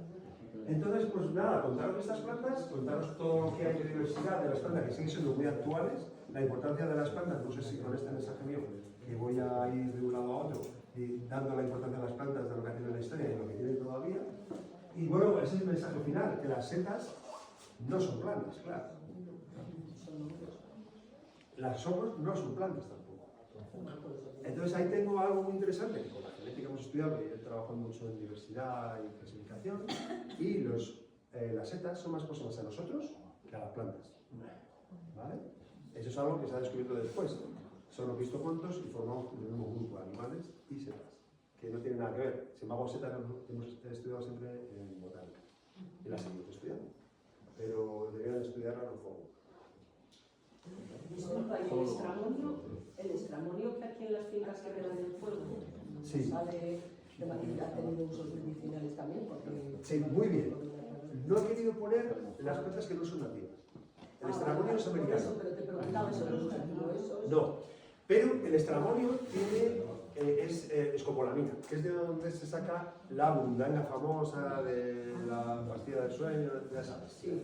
Entonces, pues nada, contaros estas plantas, contaros todo lo que hay de diversidad de las plantas que siguen siendo muy actuales, la importancia de las plantas, no sé si con este mensaje mío, que voy a ir de un lado a otro, y dando la importancia de las plantas, de lo que ha tenido en la historia y de lo que tienen todavía. Y bueno, ese es el mensaje final, que las setas no son plantas, claro. Las hongos no son plantas tampoco. Entonces ahí tengo algo muy interesante, que con la genética hemos estudiado, que he trabajado mucho en diversidad y clasificación, y las setas son más próximas a nosotros que a las plantas. ¿Vale? Eso es algo que se ha descubierto después. Son los vistocontos y formamos el mismo grupo de animales y setas, que no tienen nada que ver. Sin embargo, setas hemos estudiado siempre en botánica y las seguimos estudiando, pero deberían estudiarla los hongos. Disculpa, ¿y el estramonio que aquí en las fincas que quedan en el fuego? Sí. ¿Sale de manera, ha tenido usos medicinales también? Porque Sí, muy bien. No he querido poner las plantas que no son nativas. El estramonio es americano. Eso, pero te preguntaba, ¿eso no es nativo? No, pero el estramonio es escopolamina, que es de donde se saca la burundanga famosa de la pastilla del sueño, ya sabes, sí.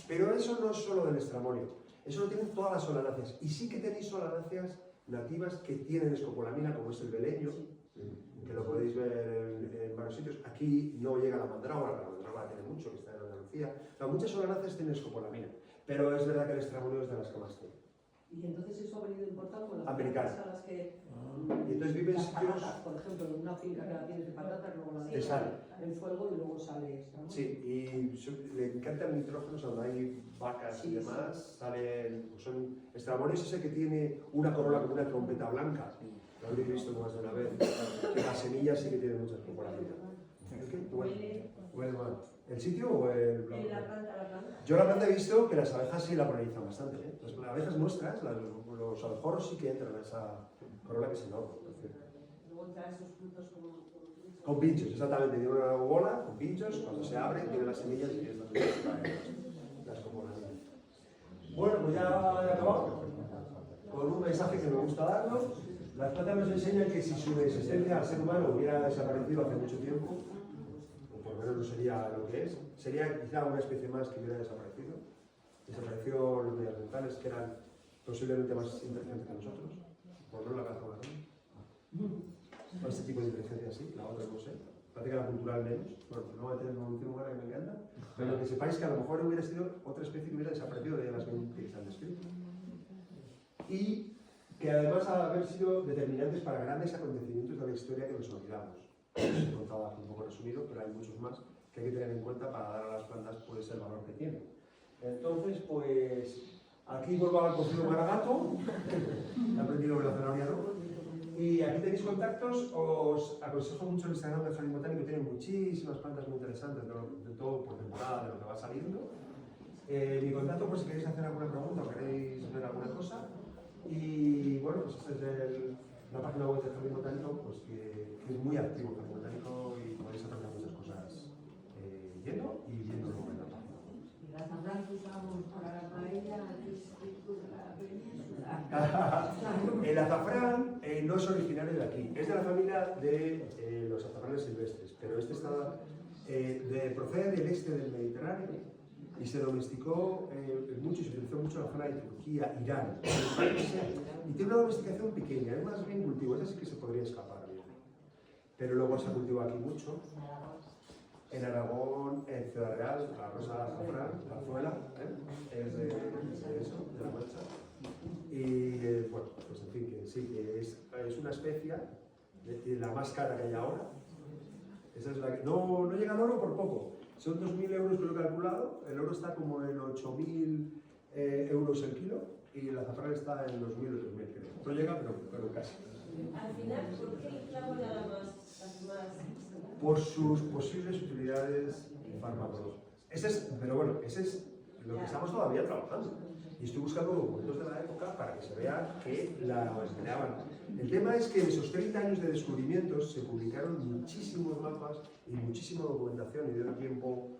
Pero eso no es solo del estramonio. Eso lo tienen todas las solanáceas. Y sí que tenéis solanáceas nativas que tienen escopolamina, como es el beleño, que lo podéis ver en varios sitios. Aquí no llega la mandrágora tiene mucho, que está en Andalucía. O sea, muchas solanáceas tienen escopolamina, pero es verdad que el estramonio es de las que más tiene. Y entonces eso ha venido importante con las americana. plantas a las que... Y entonces vive en las sitios... patatas, por ejemplo, en una finca que la tienes de patatas, luego la Te sale. en fuego y luego sale estramonio. Sí, y le encanta el nitrógeno, cuando hay vacas y demás, sale, pues estramonio es ese que tiene una corola como una trompeta blanca, lo habréis visto más de una vez, que las semillas sí que tienen mucha escopolamina. Huele mal. ¿El sitio o el...? La planta. Yo la planta he visto que las abejas sí la polinizan bastante, ¿eh? Las abejas nuestras, los abejorros sí que entran a esa corola que se llama. Luego trae sus frutos como Con pinchos, exactamente. Tiene una bola con pinchos, cuando se abre tiene las semillas y estas las componentes. Bueno, pues ya he acabado con un mensaje que me gusta darnos. Las plantas nos enseñan que si su existencia al ser humano hubiera desaparecido hace mucho tiempo, o por lo menos no sería lo que es, sería quizá una especie más que hubiera desaparecido. Desapareció los neandertales, que eran posiblemente más inteligentes que nosotros, por no la razón así. O este tipo de inteligencia sí, la otra no sé. Parece que la cultural menos. Bueno, no va a tener evolución humana que me encanta, pero que sepáis que a lo mejor hubiera sido otra especie que hubiera desaparecido de las 20 que se han descrito. Y que además ha haber sido determinantes para grandes acontecimientos de la historia que nos olvidamos. Os he contado aquí un poco resumido, pero hay muchos más que hay que tener en cuenta para dar a las plantas pues, el valor que tienen. Entonces, pues, aquí vuelvo al cocido maragato, he aprendido que la zanahoria no. Y aquí tenéis contactos, os aconsejo mucho el Instagram del Jardín Botánico, tiene muchísimas plantas muy interesantes, de todo por temporada, de lo que va saliendo. Mi contacto por si queréis hacer alguna pregunta o queréis ver alguna cosa. Y bueno, pues esta es la página web del Jardín Botánico, pues que es muy activo el Jardín Botánico y podéis aprender muchas cosas yendo y viendo luego en la página. Y la azafrán que usamos para la paella, es típico de la península. El azafrán no es originario de aquí, es de la familia de los azafranes silvestres, pero este está, procede del este del Mediterráneo y se domesticó mucho y se utilizó mucho en la zona de Turquía, Irán, y tiene una domesticación pequeña, es más bien cultivo, esa sí que se podría escapar bien. Pero luego se cultiva aquí mucho, en Aragón, en Ciudad Real, la rosa de azafrán, la zuela, es de eso, de la Mancha. Y bueno, pues en fin, que sí, que es una especia, la más cara que hay ahora. Esa es la que, no llega al oro por poco, son 2.000 euros que lo he calculado, el oro está como en 8.000 euros el kilo y el azafrán está en 2.000 o 3.000 creo. No llega, pero casi. Al final, ¿por qué el clavo le da más? Por sus posibles utilidades farmacológicas. Pero bueno, ese es lo que estamos todavía trabajando. Y estoy buscando documentos de la época para que se vea que la empleaban. El tema es que en esos 30 años de descubrimientos se publicaron muchísimos mapas y muchísima documentación y dio tiempo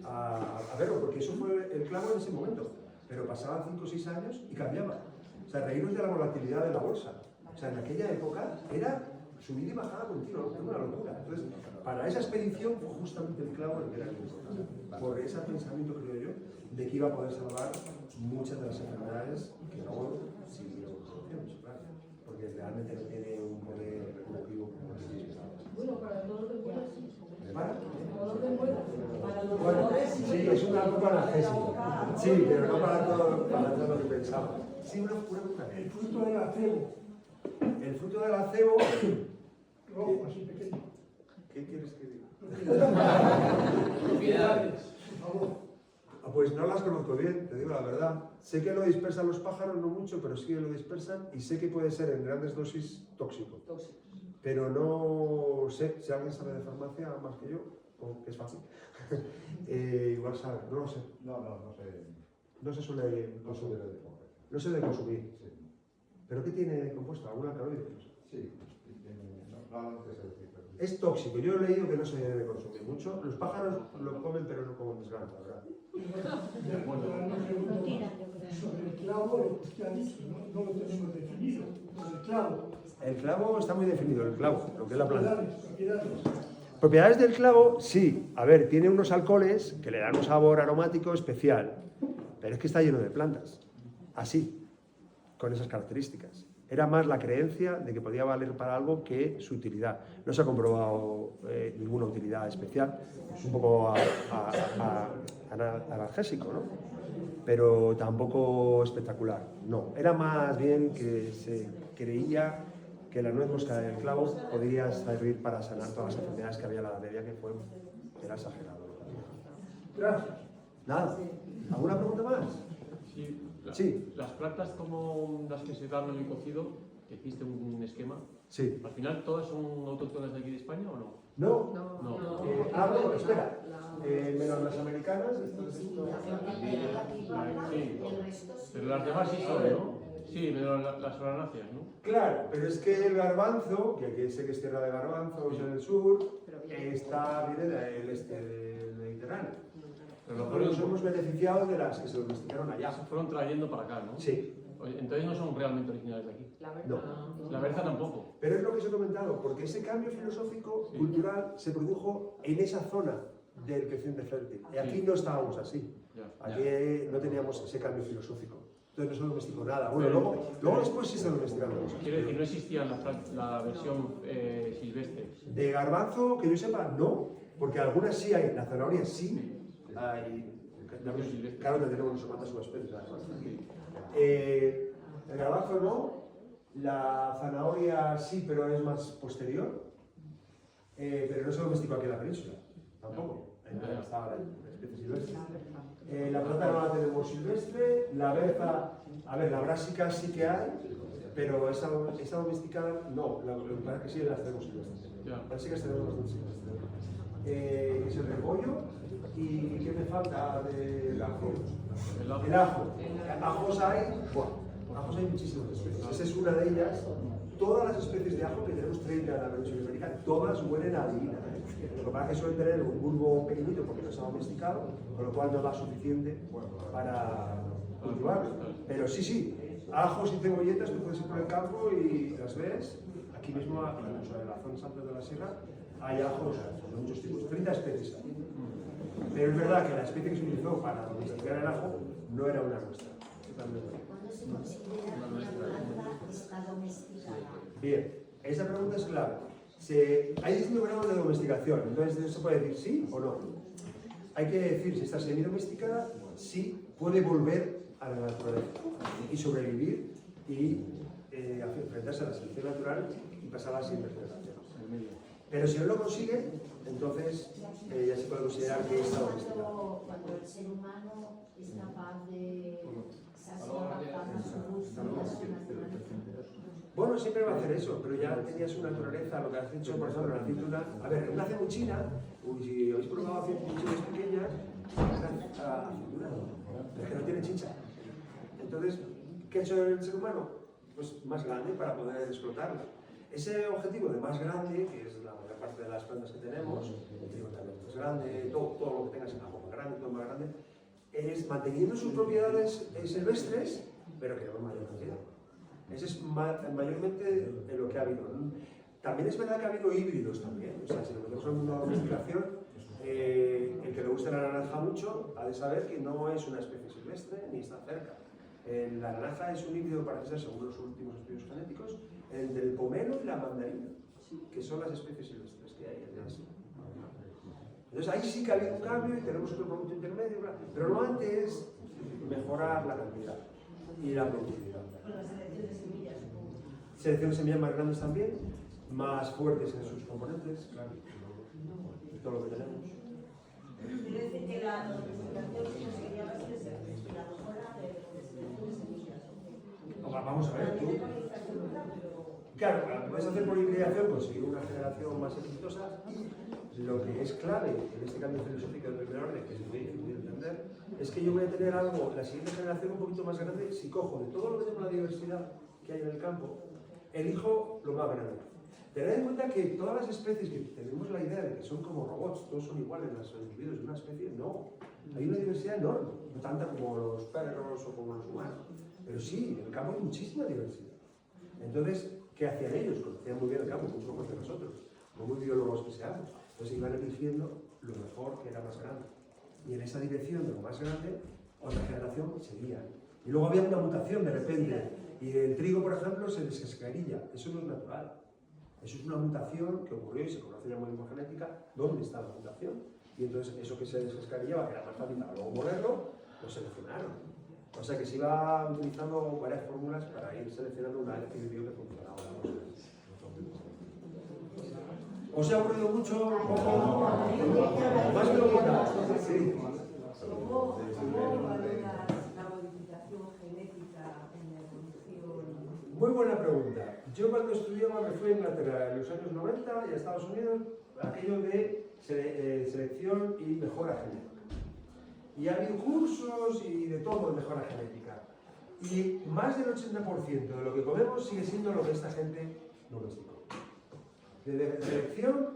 a verlo, porque eso fue el clavo en ese momento. Pero pasaban 5 o 6 años y cambiaba. O sea, reíros de la volatilidad de la bolsa. O sea, en aquella época era subida y bajada continua, era una locura. Entonces, para esa expedición fue justamente el clavo el que era importante. Por ese pensamiento, creo yo, de que iba a poder salvar muchas de las enfermedades que luego sí lo conocemos, claro, porque realmente no tiene un poder curativo como el que Bueno, para el dolor de muela sí. ¿Para? Dolor de muela. Para los Bueno, dolores sí, es una poco analgésica. Sí, pero no para todo lo que pensaba. Sí, una pregunta. El fruto del acebo, El fruto del acebo. rojo, así pequeño. ¿Qué quieres que diga? Propiedades, por favor. Pues no las conozco bien, te digo la verdad. Sé que lo dispersan los pájaros, no mucho, pero sí que lo dispersan y sé que puede ser en grandes dosis tóxico. tóxicos. Pero no sé, si alguien sabe de farmacia más que yo, o que es fácil, igual sabe, no lo sé. No sé. No se suele No consumir. suele de comer. No se debe consumir. Sí. ¿Pero qué tiene compuesto? ¿Algún alcaloide? Sí. No te sé decir. Es tóxico, yo he leído que no se debe consumir mucho. Los pájaros lo comen, pero no como desgano, la verdad. Una pregunta sobre el clavo, lo que usted ha dicho, no lo tenemos definido. El clavo. El clavo está muy definido, el clavo, lo que es la planta. Propiedades. Propiedades del clavo, sí. A ver, tiene unos alcoholes que le dan un sabor aromático especial, pero es que está lleno de plantas, así, con esas características. Era más la creencia de que podía valer para algo que su utilidad. No se ha comprobado ninguna utilidad especial. Es un poco analgésico, ¿no? Pero tampoco espectacular. No, era más bien que se creía que la nuez moscada del clavo podría servir para sanar todas las enfermedades que había en la Edad Media, que era exagerado. Gracias. Nada. ¿Alguna pregunta más? Sí. Sí. Las plantas como las que se dan en el cocido, que hiciste un esquema, Sí. ¿al final todas son autóctonas de aquí de España o no? No. No. No, espera. Menos las americanas. Sí, pero las demás sí son, ¿no? Sí, pero las solanáceas, ¿no? Claro, pero es que el garbanzo, que aquí sé que es tierra de garbanzos en el sur, viene del este del Mediterráneo. Pero lo Nosotros nos fueron, hemos beneficiado de las que se domesticaron allá. se fueron trayendo para acá, ¿no? Sí, Oye, entonces no son realmente originales de aquí. La No. verdad, La berza tampoco. pero es lo que os he comentado, porque ese cambio filosófico, Sí. cultural, se produjo en esa zona del creciente fértil. Y aquí Sí. no estábamos así. Ya. Aquí no teníamos ese cambio filosófico. Entonces no se domesticó nada. Bueno, Pero- luego después sí se domesticaron cosas. Quiere decir, no existía la versión silvestre. De garbanzo, que yo sepa, no, porque algunas sí hay, la zanahoria sí. Hay, claro que tenemos no sé cuántas subespecies de garbanzo. El garbanzo no, la zanahoria sí, pero es más posterior. Pero no se domesticó aquí en la península, tampoco. Estaba la especie silvestre. La plata no la tenemos silvestre, la berza, a ver, la brásica sí que hay, pero esa domesticada no, lo que pasa es que sí las tenemos silvestres. Ya. Brásicas tenemos bastante silvestres. Es el repollo y ¿qué me falta de ajo? El ajo. El ajo. Ajos hay, bueno, ajos hay muchísimas especies. Esa es una de ellas. Todas las especies de ajo que tenemos 30 en la península ibérica, todas huelen a divina. Lo que pasa es que suelen tener un bulbo pequeñito porque no está domesticado, con lo cual no da suficiente para cultivarlo. Pero sí, ajos y cebolletas, tú puedes ir por el campo y las ves. Aquí mismo, incluso en la zona Santos de la Sierra, hay ajos de muchos tipos, 30 especies hay. Pero es verdad que la especie que se utilizó para domesticar el ajo no era una nuestra. ¿Cuándo se considera que una planta está domesticada? Bien, esa pregunta es clave. Hay distintos grados de domesticación, entonces se puede decir sí o no. Hay que decir si está semi-domesticada, sí puede volver a la naturaleza y sobrevivir y enfrentarse a la selección natural y pasar a la siguiente generación. Pero si no lo consigue, entonces ya se puede considerar que está domesticada. Cuando el ser humano es capaz de adaptar a su gusto y a su naturaleza. Bueno, siempre va a hacer eso, pero ya tenía su naturaleza, lo que has hecho, por ejemplo, la aceituna. A ver, una cebuchina, si habéis probado aceitunas pequeñas, es aceituna, es que no tiene chicha. Entonces, ¿qué ha hecho el ser humano? Pues más grande para poder explotarla. Ese objetivo de más grande, que es la mayor parte de las plantas que tenemos, el trigo también es más grande, todo lo que tengas en ajo más grande, todo más grande, es manteniendo sus propiedades silvestres, pero que no en mayor cantidad. Ese es mayormente lo que ha habido. También es verdad que ha habido híbridos también. O sea, si nos metemos en una domesticación, el que le guste la naranja mucho ha de saber que no es una especie silvestre ni está cerca. La naranja es un híbrido, parece ser, según los últimos estudios genéticos, entre el pomelo y la mandarina, que son las especies silvestres que hay en Asia. Entonces ahí sí que ha habido un cambio y tenemos otro producto intermedio, pero lo antes es mejorar la cantidad y la productividad. Selección de semillas más grandes también, más fuertes en sus componentes, claro, de todo lo que tenemos. Quiere decir que la domesticación sería la mejora de selección de semillas. Vamos a ver, tú. Claro, puedes hacer por hibridación, conseguir una generación más exitosa y lo que es clave en este cambio filosófico del primer orden, que es muy difícil de entender, es que yo voy a tener algo, la siguiente generación un poquito más grande, si cojo de todo lo que tengo la diversidad que hay en el campo, elijo lo más grande. Tened en cuenta que todas las especies que tenemos la idea de que son como robots, todos son iguales los individuos de una especie, no. Hay una diversidad enorme, no tanta como los perros o como los humanos, pero sí, en el campo hay muchísima diversidad. Entonces, ¿qué hacían ellos? Conocían muy bien el campo, mucho más que nosotros, no muy biólogos que seamos. Entonces iban eligiendo lo mejor que era más grande. Y en esa dirección de lo más grande, otra generación seguía. Y luego había una mutación de repente. Y el trigo, por ejemplo, se descascarilla. Eso no es natural. Eso es una mutación que ocurrió y se conoce ya muy bien por genética dónde está la mutación. Y entonces eso que se descascarillaba, que era más fácil para luego molerlo, lo seleccionaron. O sea que se iba utilizando varias fórmulas para ir seleccionando una vez que vio que funcionaba. ¿Os ha ocurrido mucho? ¿Más preguntas? Sí. ¿Cómo valoras la modificación genética en la evolución? Muy buena pregunta. Yo cuando estudiaba me fui a Inglaterra en los años 90 y a Estados Unidos, aquello de selección y mejora genética. Y ha habido cursos y de todo de mejora genética. Y más del 80% de lo que comemos sigue siendo lo que esta gente domesticó. De selección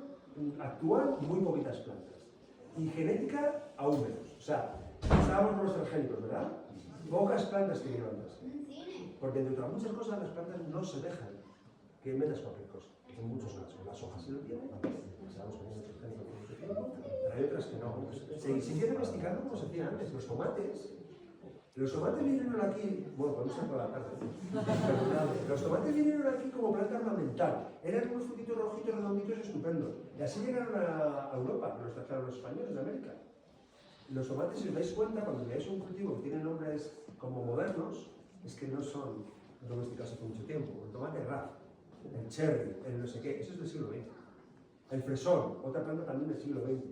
actual, muy poquitas plantas. Y genética, aún menos. O sea, estábamos con los transgénicos, ¿verdad? Pocas plantas tienen plantas. Porque entre otras muchas cosas las plantas no se dejan que metas cualquier cosa. En muchos casos. Las hojas sí lo tienen, estamos poniendo transgénicos por mucho tiempo, pero hay otras que no. Se siguen investigando como se hacía antes. Los tomates vinieron aquí, bueno, podemos estar toda la tarde. Los tomates vinieron aquí como planta ornamental. Eran unos frutitos rojitos, redonditos, estupendos. Y así llegaron a Europa, que los trajeron los españoles de América. Los tomates, si os dais cuenta, cuando veáis un cultivo que tiene nombres como modernos, es que no son domesticados hace mucho tiempo. El tomate Raf, el cherry, el no sé qué, eso es del siglo XX. El fresón, otra planta también del siglo XX.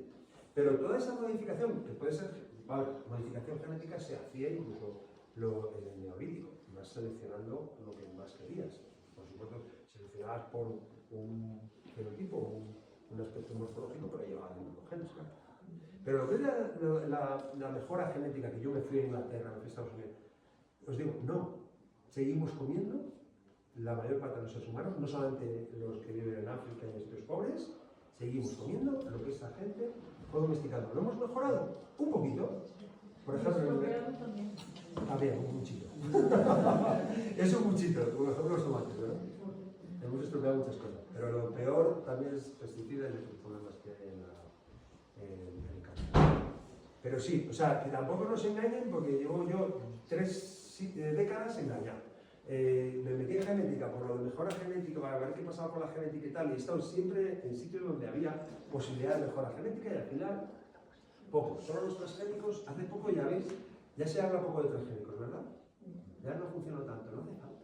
Pero toda esa modificación, que puede ser, vale, modificación genética, se hacía incluso en el neolítico. Vas seleccionando lo que más querías. Por supuesto, seleccionabas por un fenotipo, un aspecto morfológico, pero llevaba los genes, claro. Pero lo que es la mejora genética, que yo me fui a Inglaterra, me fui a Estados Unidos, os digo, no, seguimos comiendo la mayor parte de los seres humanos, no solamente los que viven en África y estos pobres, seguimos comiendo lo que esta gente fue domesticando. ¿Lo hemos mejorado? Un poquito. Por ejemplo, también, un muchito. Es un muchito, como ejemplo los tomates, ¿verdad? Hemos estropeado muchas cosas. Pero lo peor también es pesticidas y otros problemas que hay en el campo. Pero sí, o sea, que tampoco nos engañen, porque llevo yo 3 décadas engañado. Me metí en genética por lo de mejora genética para ver qué pasaba con la genética y tal, y he estado siempre en sitios donde había posibilidad de mejora genética y al final, poco. Solo los transgénicos, hace poco ya veis, ya se habla poco de transgénicos, ¿verdad? Ya no funciona tanto, no hace falta.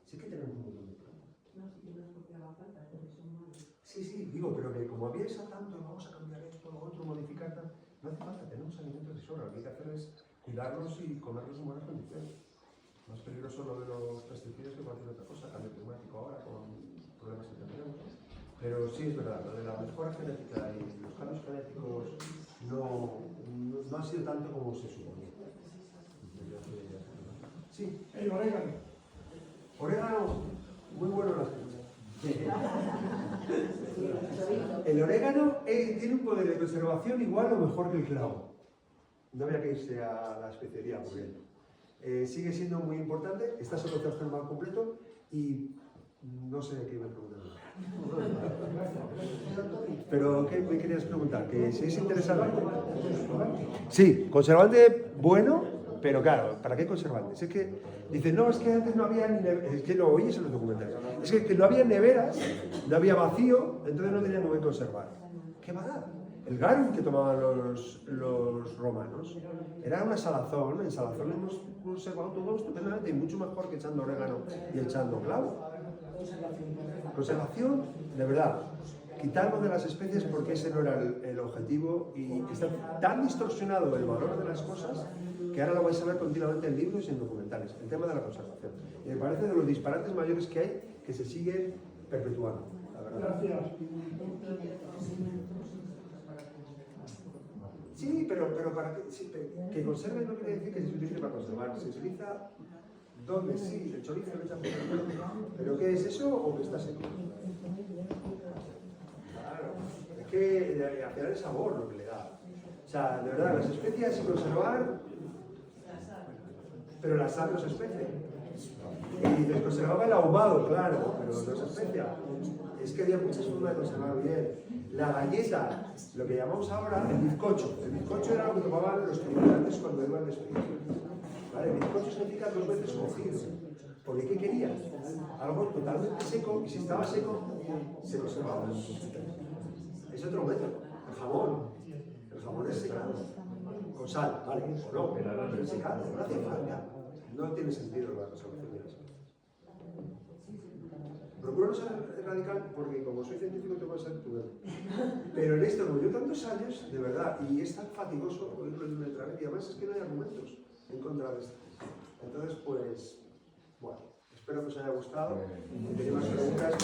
Sí que tenemos un montón de plantas. No, si tienes copiar la planta, son malos. Sí, digo, pero que como había esa tanto, vamos a cambiar esto, lo otro, modificar tal, no hace falta, tenemos alimentos de sobra, lo que hay que hacer es cuidarlos y comerlos en buenas condiciones. Más peligroso lo de los pesticidas que cualquier otra cosa, cambio climático ahora, con problemas que tenemos. Pero sí es verdad, lo de la mejora genética y los cambios genéticos no ha sido tanto como se suponía. Sí. El orégano. Orégano, muy bueno las cosas. El orégano tiene un poder de conservación igual o mejor que el clavo. No había que irse a la especería porque sigue siendo muy importante, está asociado thermal completo y no sé qué me preguntan. Pero ¿qué me querías preguntar? ¿Que si es interesante? Sí, conservante bueno, pero claro, ¿para qué conservante? Es que dicen, no, es que antes no había ni neveras, es que lo oyes en los documentales, es que no había neveras, no había vacío, entonces no tenían que conservar. ¿Qué va a dar? El garum que tomaban los romanos era una salazón. En salazón hemos conservado todo estupendamente y mucho mejor que echando orégano y echando clavo. Conservación, de verdad, quitarlo de las especies porque ese no era el objetivo y está tan distorsionado el valor de las cosas que ahora lo vais a ver continuamente en libros y en documentales, el tema de la conservación. Y me parece de los disparates mayores que hay que se siguen perpetuando, la verdad. Gracias. Sí, pero para que conserve no quiere decir que se utilice para conservar. Se utiliza donde sí, el chorizo lo echan por el medio. ¿Pero qué es eso o que está seco? Claro, es que al final el sabor lo que le da. O sea, de verdad, las especias sin conservar, pero la sal no se especia. Y se conservaba el ahumado, claro, pero no se especia. Es que había muchas formas de conservar bien. La galleta, lo que llamamos ahora el bizcocho. El bizcocho era lo que tomaban los tripulantes cuando iban de expedición. ¿Vale? El bizcocho significa 2 veces cocido. Porque ¿qué querías? Algo totalmente seco, y si estaba seco, se conservaba. Es otro método. El jamón es secado. Con sal, ¿vale? O no, pero es secado, no hace falta. No tiene sentido la conservación de las cosas. Procuro no ser radical porque como soy científico tengo que ser prudente. Pero en esto, como yo tantos años, de verdad, y es tan fatigoso oírlo de una otra vez, y además es que no hay argumentos en contra de esto. Entonces, pues, bueno, espero que os haya gustado. Si tenéis más preguntas,